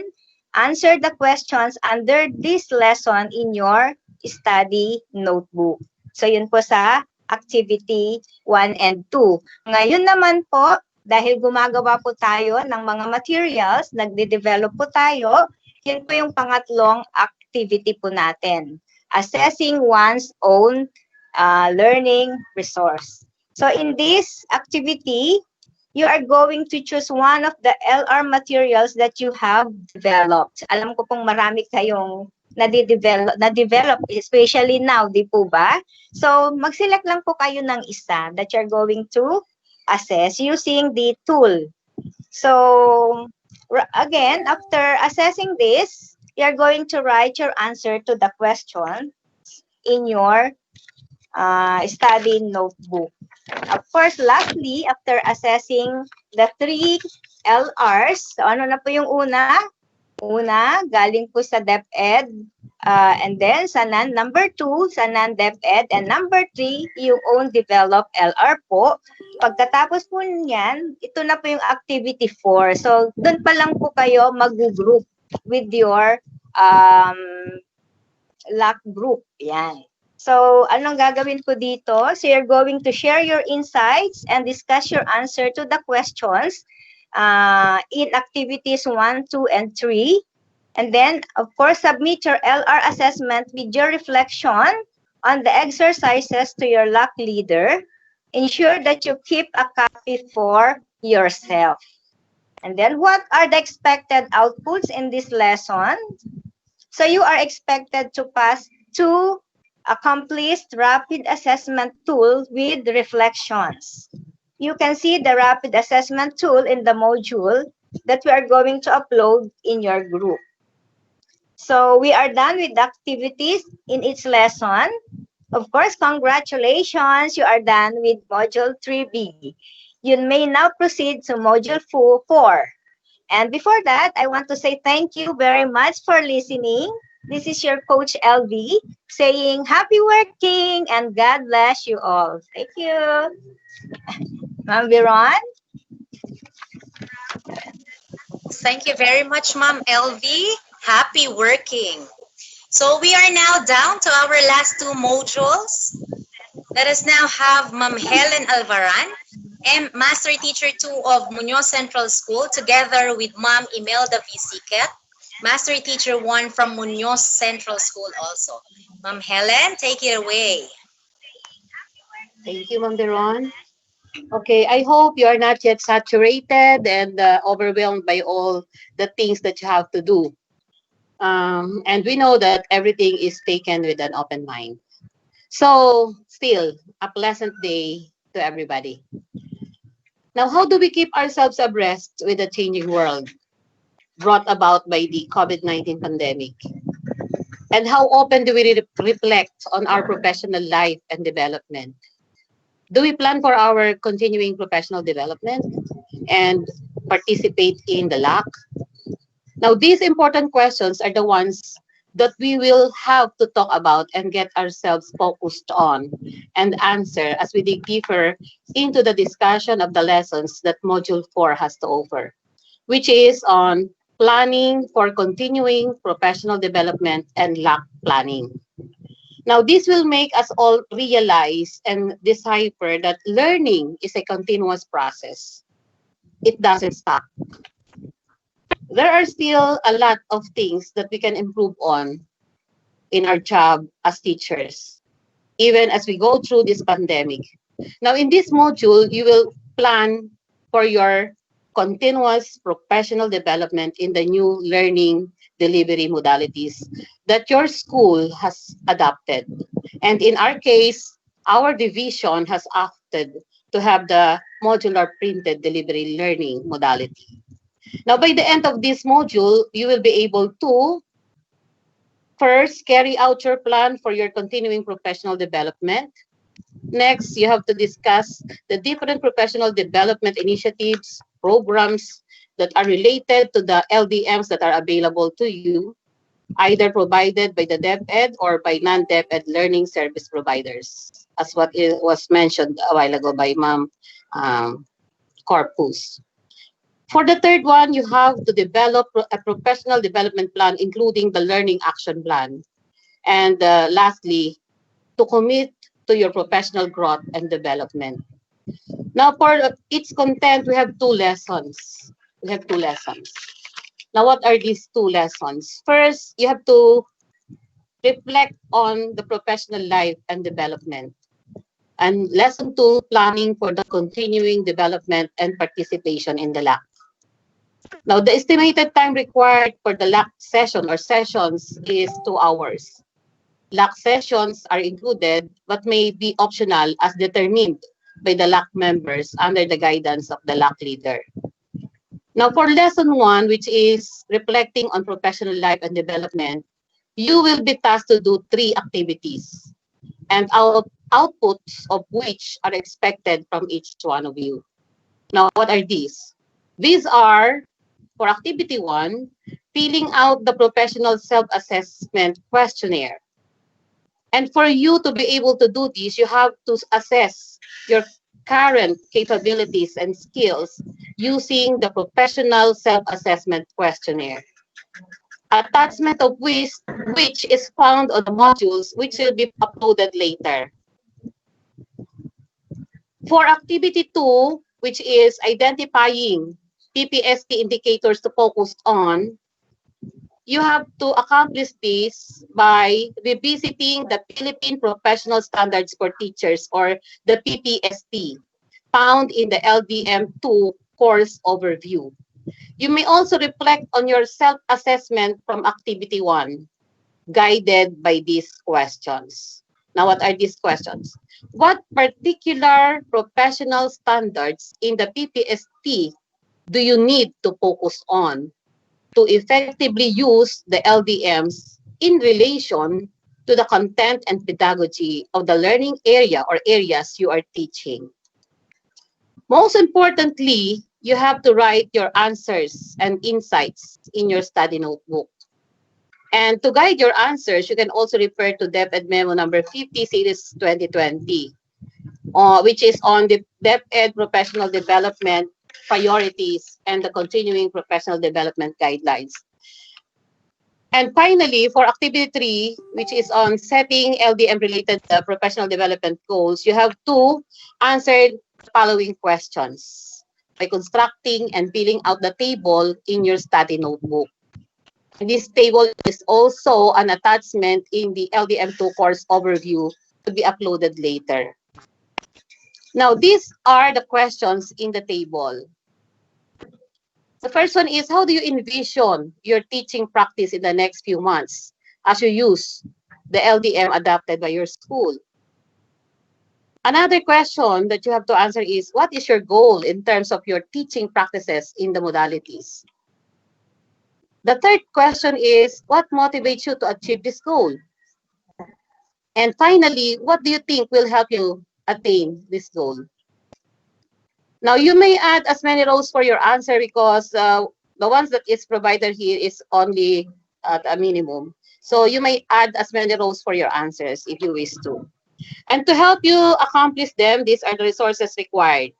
S13: answer the questions under this lesson in your study notebook. So yun po sa activity 1 and 2. Ngayon naman po, dahil gumagawa po tayo ng mga materials, nagde-develop po tayo, yun po yung pangatlong activity po natin. Assessing one's own learning resource. So in this activity, you are going to choose one of the LR materials that you have developed. Alam ko pong marami kayong na-develop, especially now, di po ba? So mag-select lang po kayo ng isa that you're going to assess using the tool. So again, after assessing this, you're going to write your answer to the question in your study notebook. Of course, lastly, after assessing the 3 LRs, so ano na po yung una? Una, galing po sa DepEd, and then sa number 2, sa non-DepEd, and number 3, yung own developed LR po. Pagkatapos po niyan, ito na po yung activity 4. So, doon pa lang po kayo mag-group with your LAC group. Yan. So, anong gagawin ko dito? So, you're going to share your insights and discuss your answer to the questions in activities 1, 2, and 3. And then, of course, submit your LR assessment with your reflection on the exercises to your LAC leader. Ensure that you keep a copy for yourself. And then, what are the expected outputs in this lesson? So, you are expected to pass 2 accomplished rapid assessment tool with reflections. You can see the rapid assessment tool in the module that we are going to upload in your group. So we are done with the activities in each lesson. Of course, congratulations, you are done with module 3B. You may now proceed to module 4. And before that, I want to say thank you very much for listening. This is your coach LV saying happy working and God bless you all. Thank you. Ma'am Viron?
S1: Thank you very much, Ma'am LV. Happy working. So we are now down to our last 2 modules. Let us now have Ma'am Helen Alvaran and Master Teacher 2 of Muñoz Central School together with Ma'am Imelda V. Siquet, Master Teacher 1 from Muñoz Central School also. Ma'am Helen, take it away.
S12: Thank you, Ma'am Deron. Okay, I hope you are not yet saturated and overwhelmed by all the things that you have to do. And we know that everything is taken with an open mind. So, still, a pleasant day to everybody. Now, how do we keep ourselves abreast with the changing world brought about by the COVID-19 pandemic? And how often do we reflect on our professional life and development? Do we plan for our continuing professional development and participate in the LAC? Now, these important questions are the ones that we will have to talk about and get ourselves focused on and answer as we dig deeper into the discussion of the lessons that Module 4 has to offer, which is on planning for continuing professional development and LAC planning. Now, this will make us all realize and decipher that learning is a continuous process. It doesn't stop. There are still a lot of things that we can improve on in our job as teachers, even as we go through this pandemic. Now, in this module, you will plan for your continuous professional development in the new learning delivery modalities that your school has adopted. And in our case, our division has opted to have the modular printed delivery learning modality. Now, by the end of this module, you will be able to first carry out your plan for your continuing professional development. Next, you have to discuss the different professional development initiatives, programs that are related to the LDMs that are available to you, either provided by the DepEd or by non-DepEd learning service providers, as what was mentioned a while ago by Ma'am Corpus. For the third one, you have to develop a professional development plan, including the learning action plan. And lastly, to commit to your professional growth and development. Now, for its content, we have 2 lessons. Now, what are these 2 lessons? First, you have to reflect on the professional life and development. And lesson 2, planning for the continuing development and participation in the LAC. Now, the estimated time required for the LAC session or sessions is 2 hours. LAC sessions are included but may be optional as determined by the LAC members under the guidance of the LAC leader. Now, for lesson 1, which is reflecting on professional life and development, you will be tasked to do 3 activities, and outputs of which are expected from each one of you. Now, what are these? These are, for activity 1, filling out the professional self-assessment questionnaire. And for you to be able to do this, you have to assess your current capabilities and skills using the professional self-assessment questionnaire. attachment of which is found on the modules which will be uploaded later. For activity 2, which is identifying PPST indicators to focus on, you have to accomplish this by revisiting the Philippine Professional Standards for Teachers, or the PPST, found in the LDM2 course overview. You may also reflect on your self-assessment from activity 1, guided by these questions. Now, what are these questions? What particular professional standards in the PPST do you need to focus on to effectively use the LDMs in relation to the content and pedagogy of the learning area or areas you are teaching? Most importantly, you have to write your answers and insights in your study notebook. And to guide your answers, you can also refer to DepEd Memo number 50, Series 2020, which is on the DepEd Professional Development Priorities and the Continuing Professional Development Guidelines. And finally, for activity 3, which is on setting LDM-related professional development goals, you have to answer the following questions by constructing and filling out the table in your study notebook. This table is also an attachment in the LDM2 course overview to be uploaded later. Now, these are the questions in the table. The first one is, how do you envision your teaching practice in the next few months as you use the LDM adopted by your school? Another question that you have to answer is, what is your goal in terms of your teaching practices in the modalities? The third question is, what motivates you to achieve this goal? And finally, what do you think will help you attain this goal? Now, you may add as many rows for your answer because the ones that is provided here is only at a minimum. So you may add as many rows for your answers if you wish to. And to help you accomplish them, these are the resources required.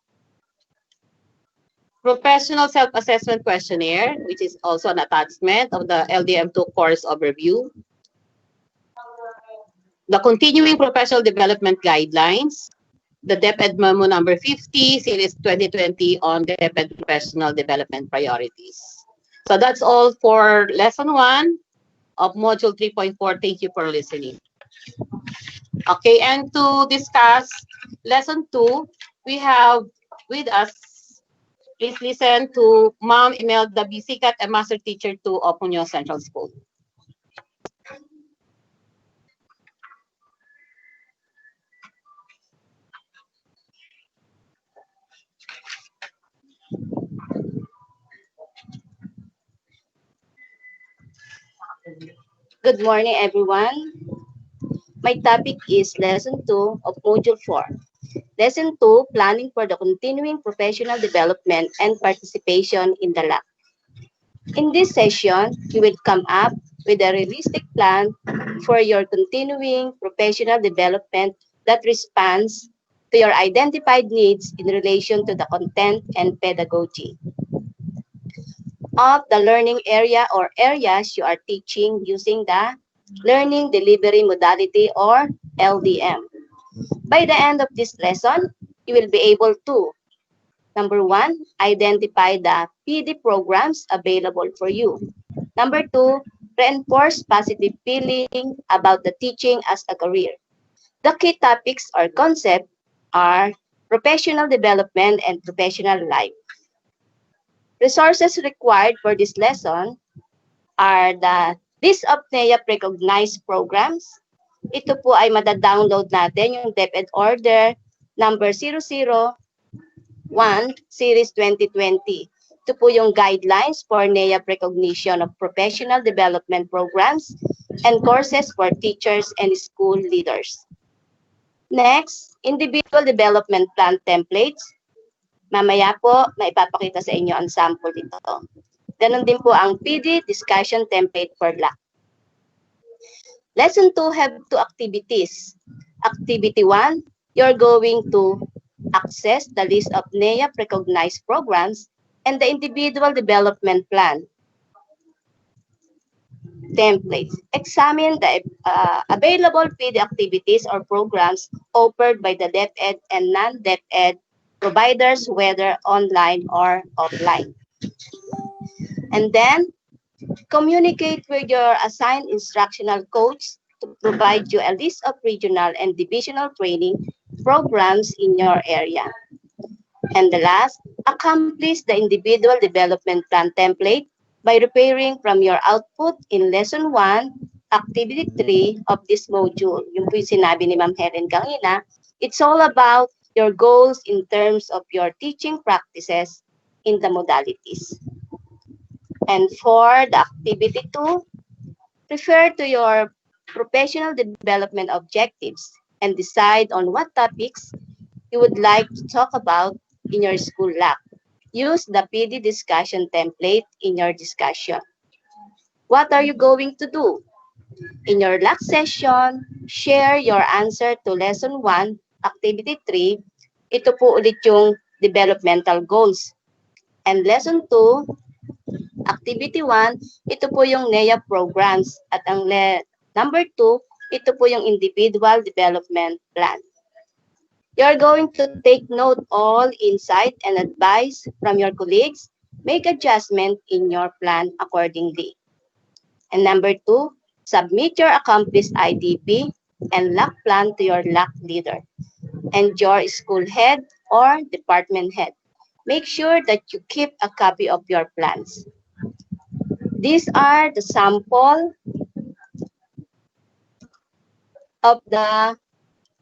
S12: Professional Self-Assessment Questionnaire, which is also an attachment of the LDM2 course overview. The Continuing Professional Development Guidelines, the DepEd Memo number 50, Series 2020 on DepEd Professional Development Priorities. So that's all for Lesson 1 of Module 3.4. Thank you for listening. Okay, and to discuss Lesson 2, we have with us, please listen to Ma'am Imelda Bisikat, a Master Teacher 2 of Muñoz Central School.
S14: Good morning, everyone. My topic is Lesson 2 of Module 4. Lesson 2, Planning for the Continuing Professional Development and Participation in the LAC. In this session, you will come up with a realistic plan for your continuing professional development that responds to your identified needs in relation to the content and pedagogy of the learning area or areas you are teaching using the Learning Delivery Modality or LDM. By the end of this lesson, you will be able to, number 1, identify the PD programs available for you. Number 2, reinforce positive feeling about the teaching as a career. The key topics or concepts are professional development and professional life. Resources required for this lesson are the list of NAIAP-recognized programs. Ito po ay madadownload natin yung DepEd Order number 001, Series 2020. Ito po yung guidelines for NAIAP recognition of professional development programs and courses for teachers and school leaders. Next, individual development plan templates. Mamaya po, maipapakita sa inyo ang sample dito. Ganon din po ang PD discussion template for LAC. Lesson 2 have 2 activities. Activity 1, you're going to access the list of NAIAP recognized programs and the individual development plan. templates. Examine the available PD activities or programs offered by the DepEd and non-DepEd providers, whether online or offline. And then, communicate with your assigned instructional coach to provide you a list of regional and divisional training programs in your area. And the last, accomplish the individual development plan template by repairing from your output in Lesson 1, Activity 3 of this module. Yung po yung sinabi ni Ma'am Helen kanina, it's all about your goals in terms of your teaching practices in the modalities. And for the Activity 2, refer to your professional development objectives and decide on what topics you would like to talk about in your school lab. Use the PD discussion template in your discussion. What are you going to do? In your lab session, share your answer to Lesson 1, Activity 3. Ito po ulit yung developmental goals. And Lesson 2, Activity 1, ito po yung NEA programs. At ang number 2, ito po yung individual development plan. You're going to take note all insight and advice from your colleagues. Make adjustment in your plan accordingly. And number 2, submit your accomplished IDP and LAC plan to your LAC leader and your school head or department head. Make sure that you keep a copy of your plans. These are the sample of the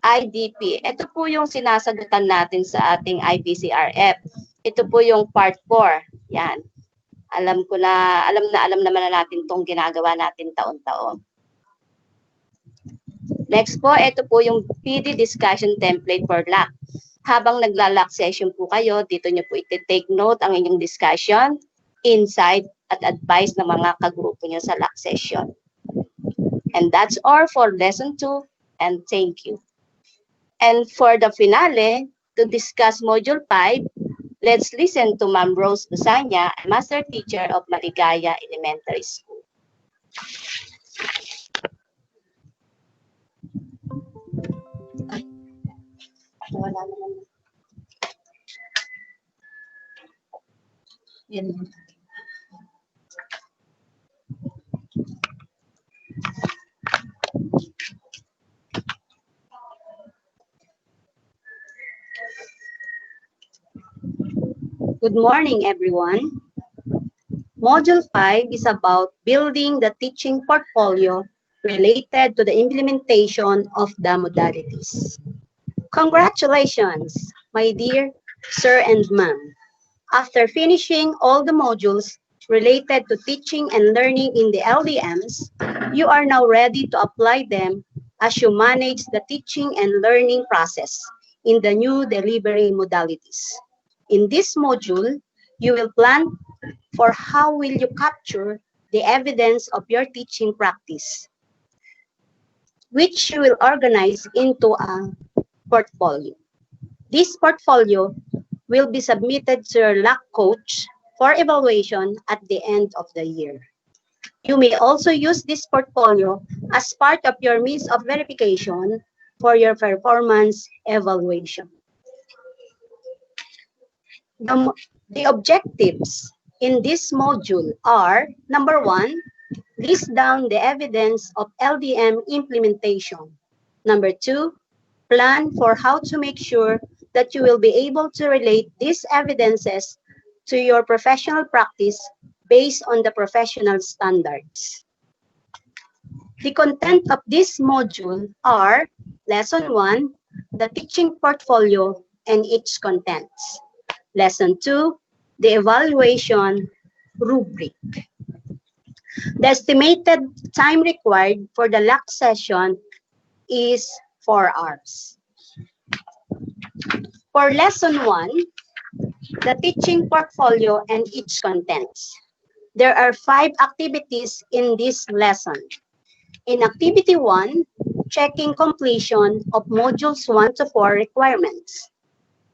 S14: IDP. Ito po yung sinasagutan natin sa ating IPCRF. Ito po yung part 4. Yan. Alam naman na natin itong ginagawa natin taon-taon. Next po, ito po yung PD discussion template for LAC. Habang nagla-LAC session po kayo, dito nyo po iti-take note ang inyong discussion, insight, at advice ng mga kagrupo nyo sa LAC session. And that's all for Lesson 2, and thank you. And for the finale, to discuss Module 5, let's listen to Ma'am Rose Lusanya, Master Teacher of Maligaya Elementary School. Wala naman. Yan. Good morning, everyone. Module 5 is about building the teaching portfolio related to the implementation of the modalities. Congratulations, my dear sir and ma'am. After finishing all the modules related to teaching and learning in the LDMs, you are now ready to apply them as you manage the teaching and learning process in the new delivery modalities. In this module, you will plan for how will you capture the evidence of your teaching practice, which you will organize into a portfolio. This portfolio will be submitted to your LAC coach for evaluation at the end of the year. You may also use this portfolio as part of your means of verification for your performance evaluation. The objectives in this module are, number 1, list down the evidence of LDM implementation. Number 2, plan for how to make sure that you will be able to relate these evidences to your professional practice based on the professional standards. The content of this module are Lesson 1, the teaching portfolio and its contents. Lesson 2, the evaluation rubric. The estimated time required for the LAC session is 4 hours. For Lesson 1, the teaching portfolio and its contents. There are 5 activities in this lesson. In Activity 1, checking completion of Modules 1 to 4 requirements.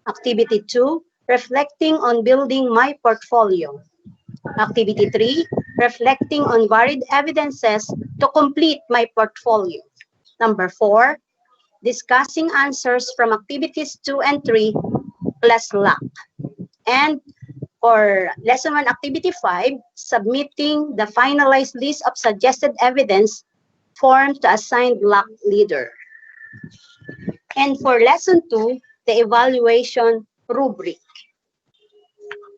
S14: Activity 2, reflecting on building my portfolio. Activity 3, reflecting on varied evidences to complete my portfolio. Number 4, discussing answers from activities 2 and 3 plus luck. And for lesson 1 activity 5, submitting the finalized list of suggested evidence form to assigned luck leader. And for lesson 2, the evaluation rubric.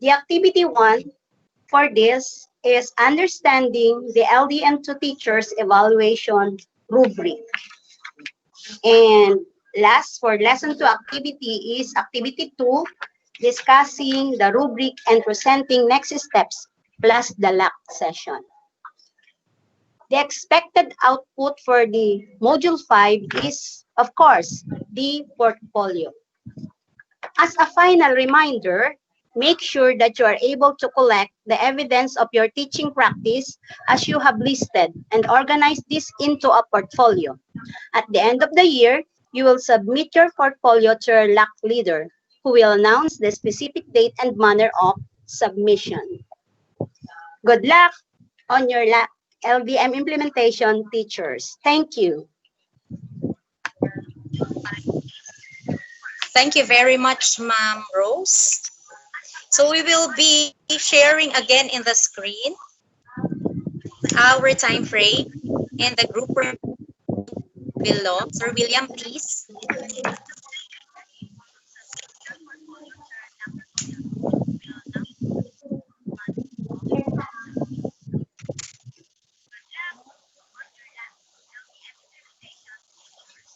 S14: The activity 1 for this is understanding the LDM to teachers evaluation rubric. And last, for lesson 2 activity is activity 2, discussing the rubric and presenting next steps plus the luck session. The expected output for the module 5 is, of course, the portfolio. As a final reminder, make sure that you are able to collect the evidence of your teaching practice as you have listed and organize this into a portfolio. At the end of the year, you will submit your portfolio to your LAC leader, who will announce the specific date and manner of submission. Good luck on your LDM implementation, teachers. Thank you.
S1: Thank you very much, Ma'am Rose. So we will be sharing again in the screen our time frame and the group below. Sir William, please.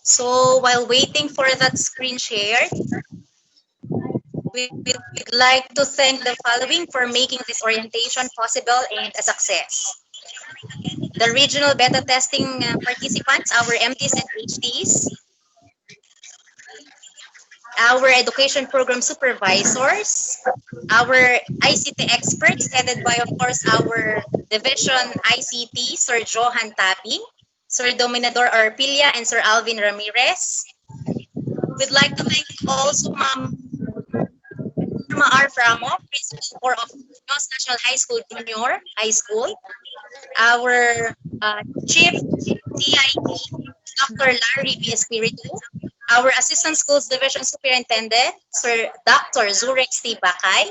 S1: So while waiting for that screen share, we would like to thank the following for making this orientation possible and a success. The regional beta testing participants, our MTs and HTs, our education program supervisors, our ICT experts headed by, of course, our division ICT, Sir Johan Tapi, Sir Dominador Arpilia, and Sir Alvin Ramirez. We'd like to thank also Ma'am R. Framo, Principal of North National High School Junior High School, our Chief CIP, Dr. Larry B. Espiritu, our Assistant Schools Division Superintendent, Sir Dr. Zurex T. Bakay,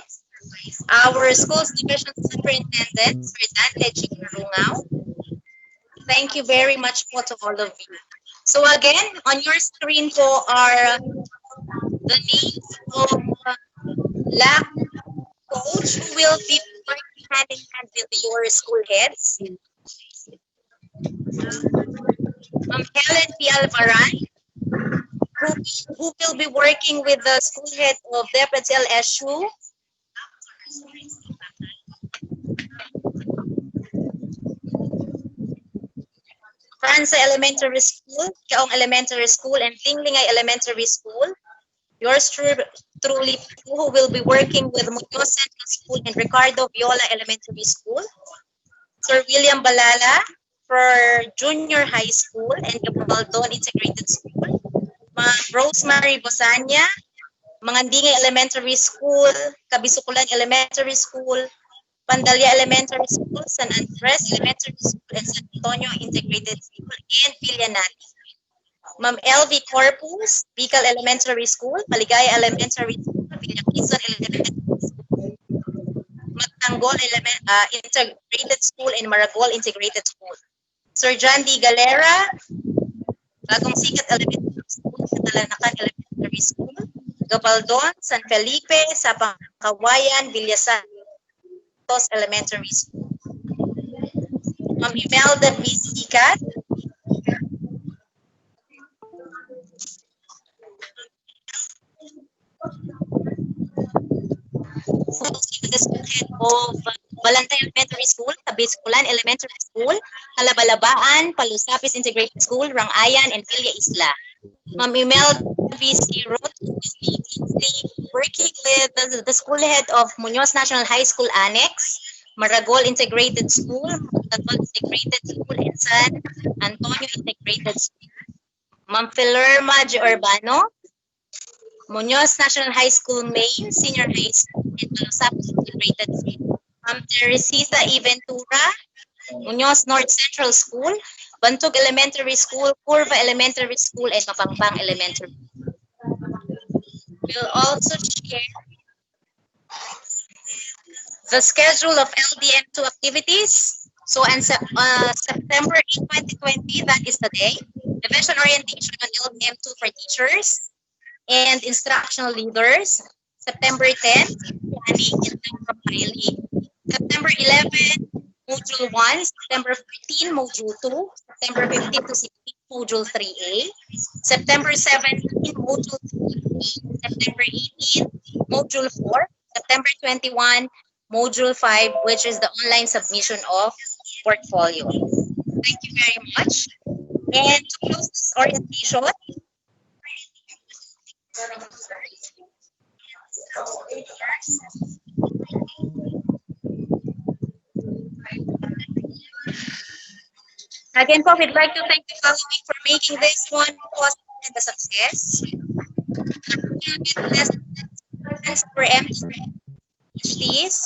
S1: our Schools Division Superintendent, Sir Dante G. Rungaw. Thank you very much po to all of you. So again, on your screen po are the names of LAC coach who will be working hand in hand with your school heads. Helen P. Alvaran, who will be working with the school head of DepEd LSU. Franza Elementary School, Kaong Elementary School, and Tinglingay Elementary School. Yours truly, who will be working with Muñoz Central School and Ricardo Viola Elementary School. Sir William Balala for Junior High School and Gabaldon Integrated School. Ma'am Rosemary Bosanya, Mangandingay Elementary School, Kabisukulan Elementary School, Pandalia Elementary School, San Andres Elementary School, and San Antonio Integrated School, and Villanati. Ma'am LV Corpus, Bicol Elementary School, Paligaya Elementary School, Villaquizon Elementary School, Matanggol Integrated School, and Maragol Integrated School. Sir John D. Galera, Bagong Sikat Elementary School, Katalanakan Elementary School, Gabaldon, San Felipe, Sapang Kawayan, Villasantos Elementary School. Ma'am Imelda B. Sikat, the school head of Balantay Elementary School, Kabiskulan Elementary School, Kalabalabaan, Palusapis Integrated School, Rangayan, and Villa Isla. Ma'am Imelda V.C. Roth is working with the school head of Muñoz National High School Annex, Maragol Integrated School, Maragol Integrated School, and San Antonio Integrated School. Ma'am Filerma G. Urbano, Muñoz National High School Main, Senior High School, and Palusapis Integrated School. Teresita Iventura, Muñoz North Central School, Bantog Elementary School, Curva Elementary School, and Mapangpang Elementary. We'll also share the schedule of LDM2 activities. So on September 8, 2020, that is the day, division orientation on LDM2 for teachers and instructional leaders. September 10, planning and profiling. September 11, Module 1. September 14, Module 2. September 15 to 16, Module 3A. September 17, Module 3B. September 18, Module 4. September 21, Module 5, which is the online submission of portfolio. Thank you very much. And to close this orientation, again po, we'd like to thank the following for making this one possible and a success. Thanks for MHTs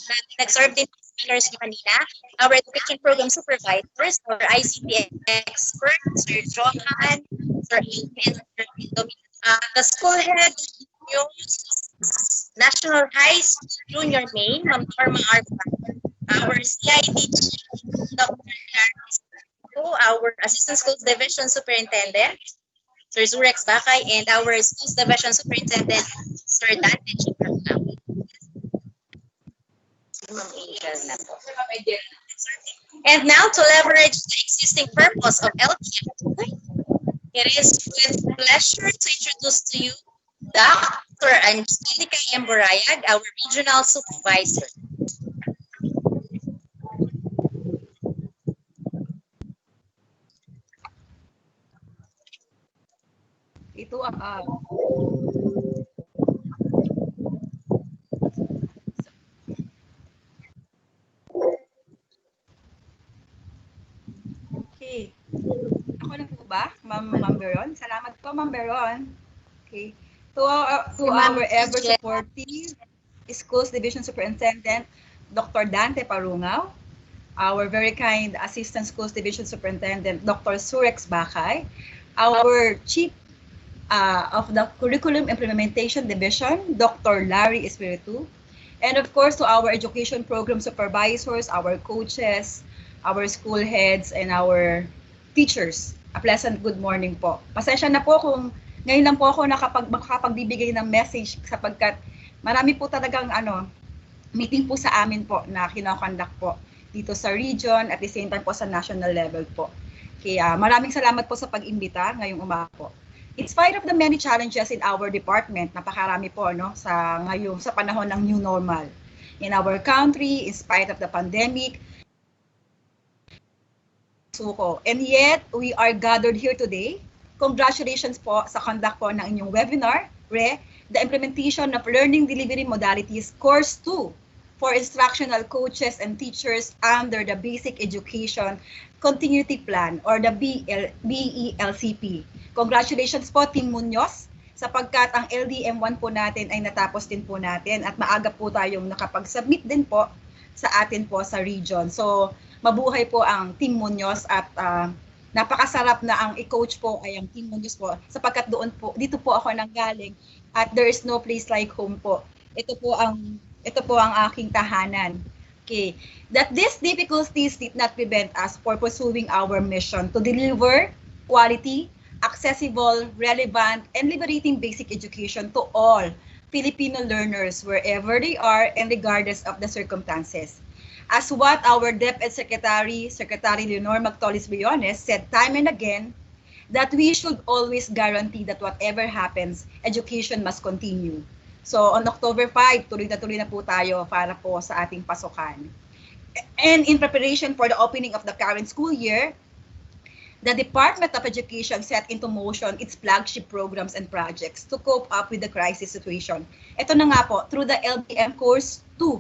S1: that nag-serve din speakers nyo kanina, our education program supervisors, our ICT experts, Sir Johan, Sir Aiden, Sir Dominic, the school head, National High School Junior Main, Ma'am Norma Arpa, our CID, Dr. our Assistant Schools Division Superintendent, Sir Zurex Bakay, and our Schools Division Superintendent, Sir Dante Chimarna. And now, to leverage the existing purpose of LDM, it is with pleasure to introduce to you Dr. Angelica Emborayag, our Regional Supervisor.
S15: Ito Okay. Ako na po ba, Ma'am Beron? Salamat po, Ma'am Beron. Okay. To our ever supportive Schools Division Superintendent, Dr. Dante Parungaw, our very kind Assistant Schools Division Superintendent, Dr. Surex Bakay, our Chief of the Curriculum Implementation Division, Dr. Larry Espiritu, and of course to our education program supervisors, our coaches, our school heads, and our teachers. A pleasant good morning po. Pasensya na po kung ngayon lang po ako makapagbibigay ng message sapagkat marami po talagang meeting po sa amin po na kinoconduct po dito sa region at the same time po sa national level po. Kaya maraming salamat po sa pag-imbita ngayong umaga po. In spite of the many challenges in our department, napakarami po sa panahon ng new normal in our country, in spite of the pandemic. And yet, we are gathered here today. Congratulations po sa conduct po ng inyong webinar, the implementation of Learning Delivery Modalities Course 2 for instructional coaches and teachers under the Basic Education Continuity Plan or the BELCP. Congratulations po, Team Muñoz, sapagkat ang LDM1 po natin ay natapos din po natin at maaga po tayong nakapag-submit din po sa atin po sa region. So, mabuhay po ang Team Muñoz at napakasarap na ang i-coach po ay ang Team Muñoz po sapagkat dito po ako nanggaling at there is no place like home po. Ito po ang aking tahanan. Okay. That these difficulties did not prevent us for pursuing our mission to deliver quality, accessible, relevant, and liberating basic education to all Filipino learners wherever they are and regardless of the circumstances. As what our DepEd Secretary Leonor Magtolis-Briones said time and again, that we should always guarantee that whatever happens, education must continue. So on October 5, tuloy na po tayo para po sa ating pasukan. And in preparation for the opening of the current school year, the Department of Education set into motion its flagship programs and projects to cope up with the crisis situation. Ito na nga po, through the LDM Course 2,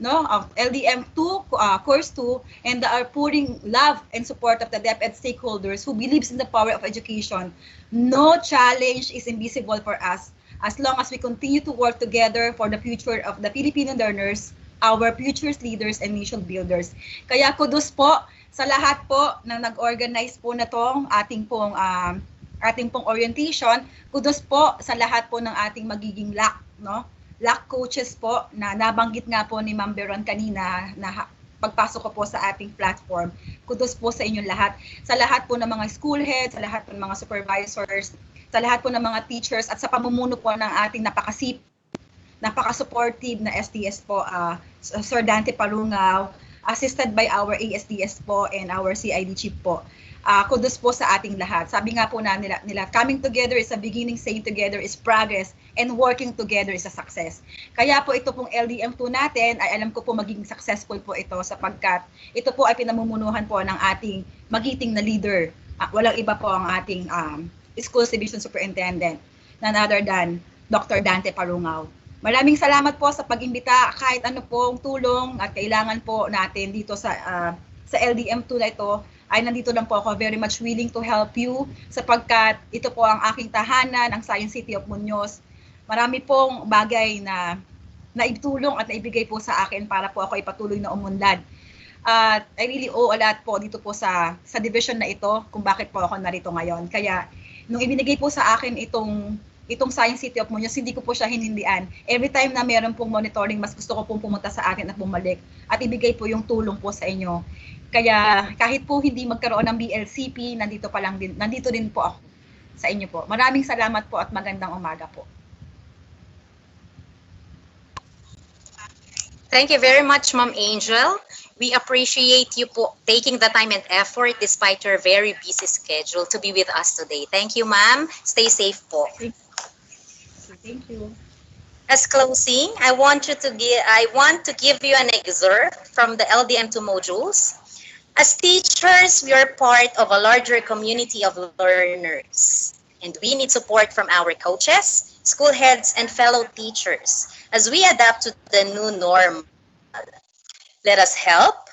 S15: of LDM2 Course 2, and the outpouring love and support of the DepEd stakeholders who believes in the power of education. No challenge is invisible for us as long as we continue to work together for the future of the Filipino learners our future leaders and nation builders. Kaya kudos po sa lahat po na nag-organize po na tong ating pong orientation. Kudos po sa lahat po ng ating magiging LAC, no? LAC coaches po na nabanggit nga po ni Ma'am Beron kanina na pagpasok ko po sa ating platform. Kudos po sa inyong lahat. Sa lahat po ng mga school heads, sa lahat po ng mga supervisors, sa lahat po ng mga teachers at sa pamumuno po ng ating napaka-supportive na SDS po, Sir Dante Palungaw, assisted by our ASDS po and our CID chief po. Kudos po sa ating lahat. Sabi nga po nila, coming together is a beginning, staying together is progress, and working together is a success. Kaya po ito pong LDM2 natin, ay alam ko po magiging successful po ito sapagkat ito po ay pinamumunuhan po ng ating magiting na leader. Walang iba po ang ating Schools Division Superintendent, none other than Dr. Dante Palungaw. Maraming salamat po sa pag-imbita kahit ano pong tulong at kailangan po natin dito sa LDM2 na ito ay nandito lang po ako, very much willing to help you sapagkat ito po ang aking tahanan, ang Science City of Muñoz. Marami pong bagay na naitulong at naibigay po sa akin para po ako ipatuloy na umunlad. At I really owe a lot po dito po sa division na ito kung bakit po ako narito ngayon. Kaya nung ibinigay po sa akin itong Science City of Muñoz, hindi ko po siya hinindian. Every time na meron pong monitoring, mas gusto ko pong pumunta sa atin at bumalik at ibigay po yung tulong po sa inyo. Kaya kahit po hindi magkaroon ng BLCP, nandito din po ako sa inyo po. Maraming salamat po at magandang umaga po.
S1: Thank you very much, Ma'am Angel. We appreciate you po taking the time and effort despite your very busy schedule to be with us today. Thank you, ma'am. Stay safe po.
S15: Thank you.
S1: As closing, I want to give you an excerpt from the LDM2 modules. As teachers, we are part of a larger community of learners, and we need support from our coaches, school heads, and fellow teachers as we adapt to the new norm. Let us help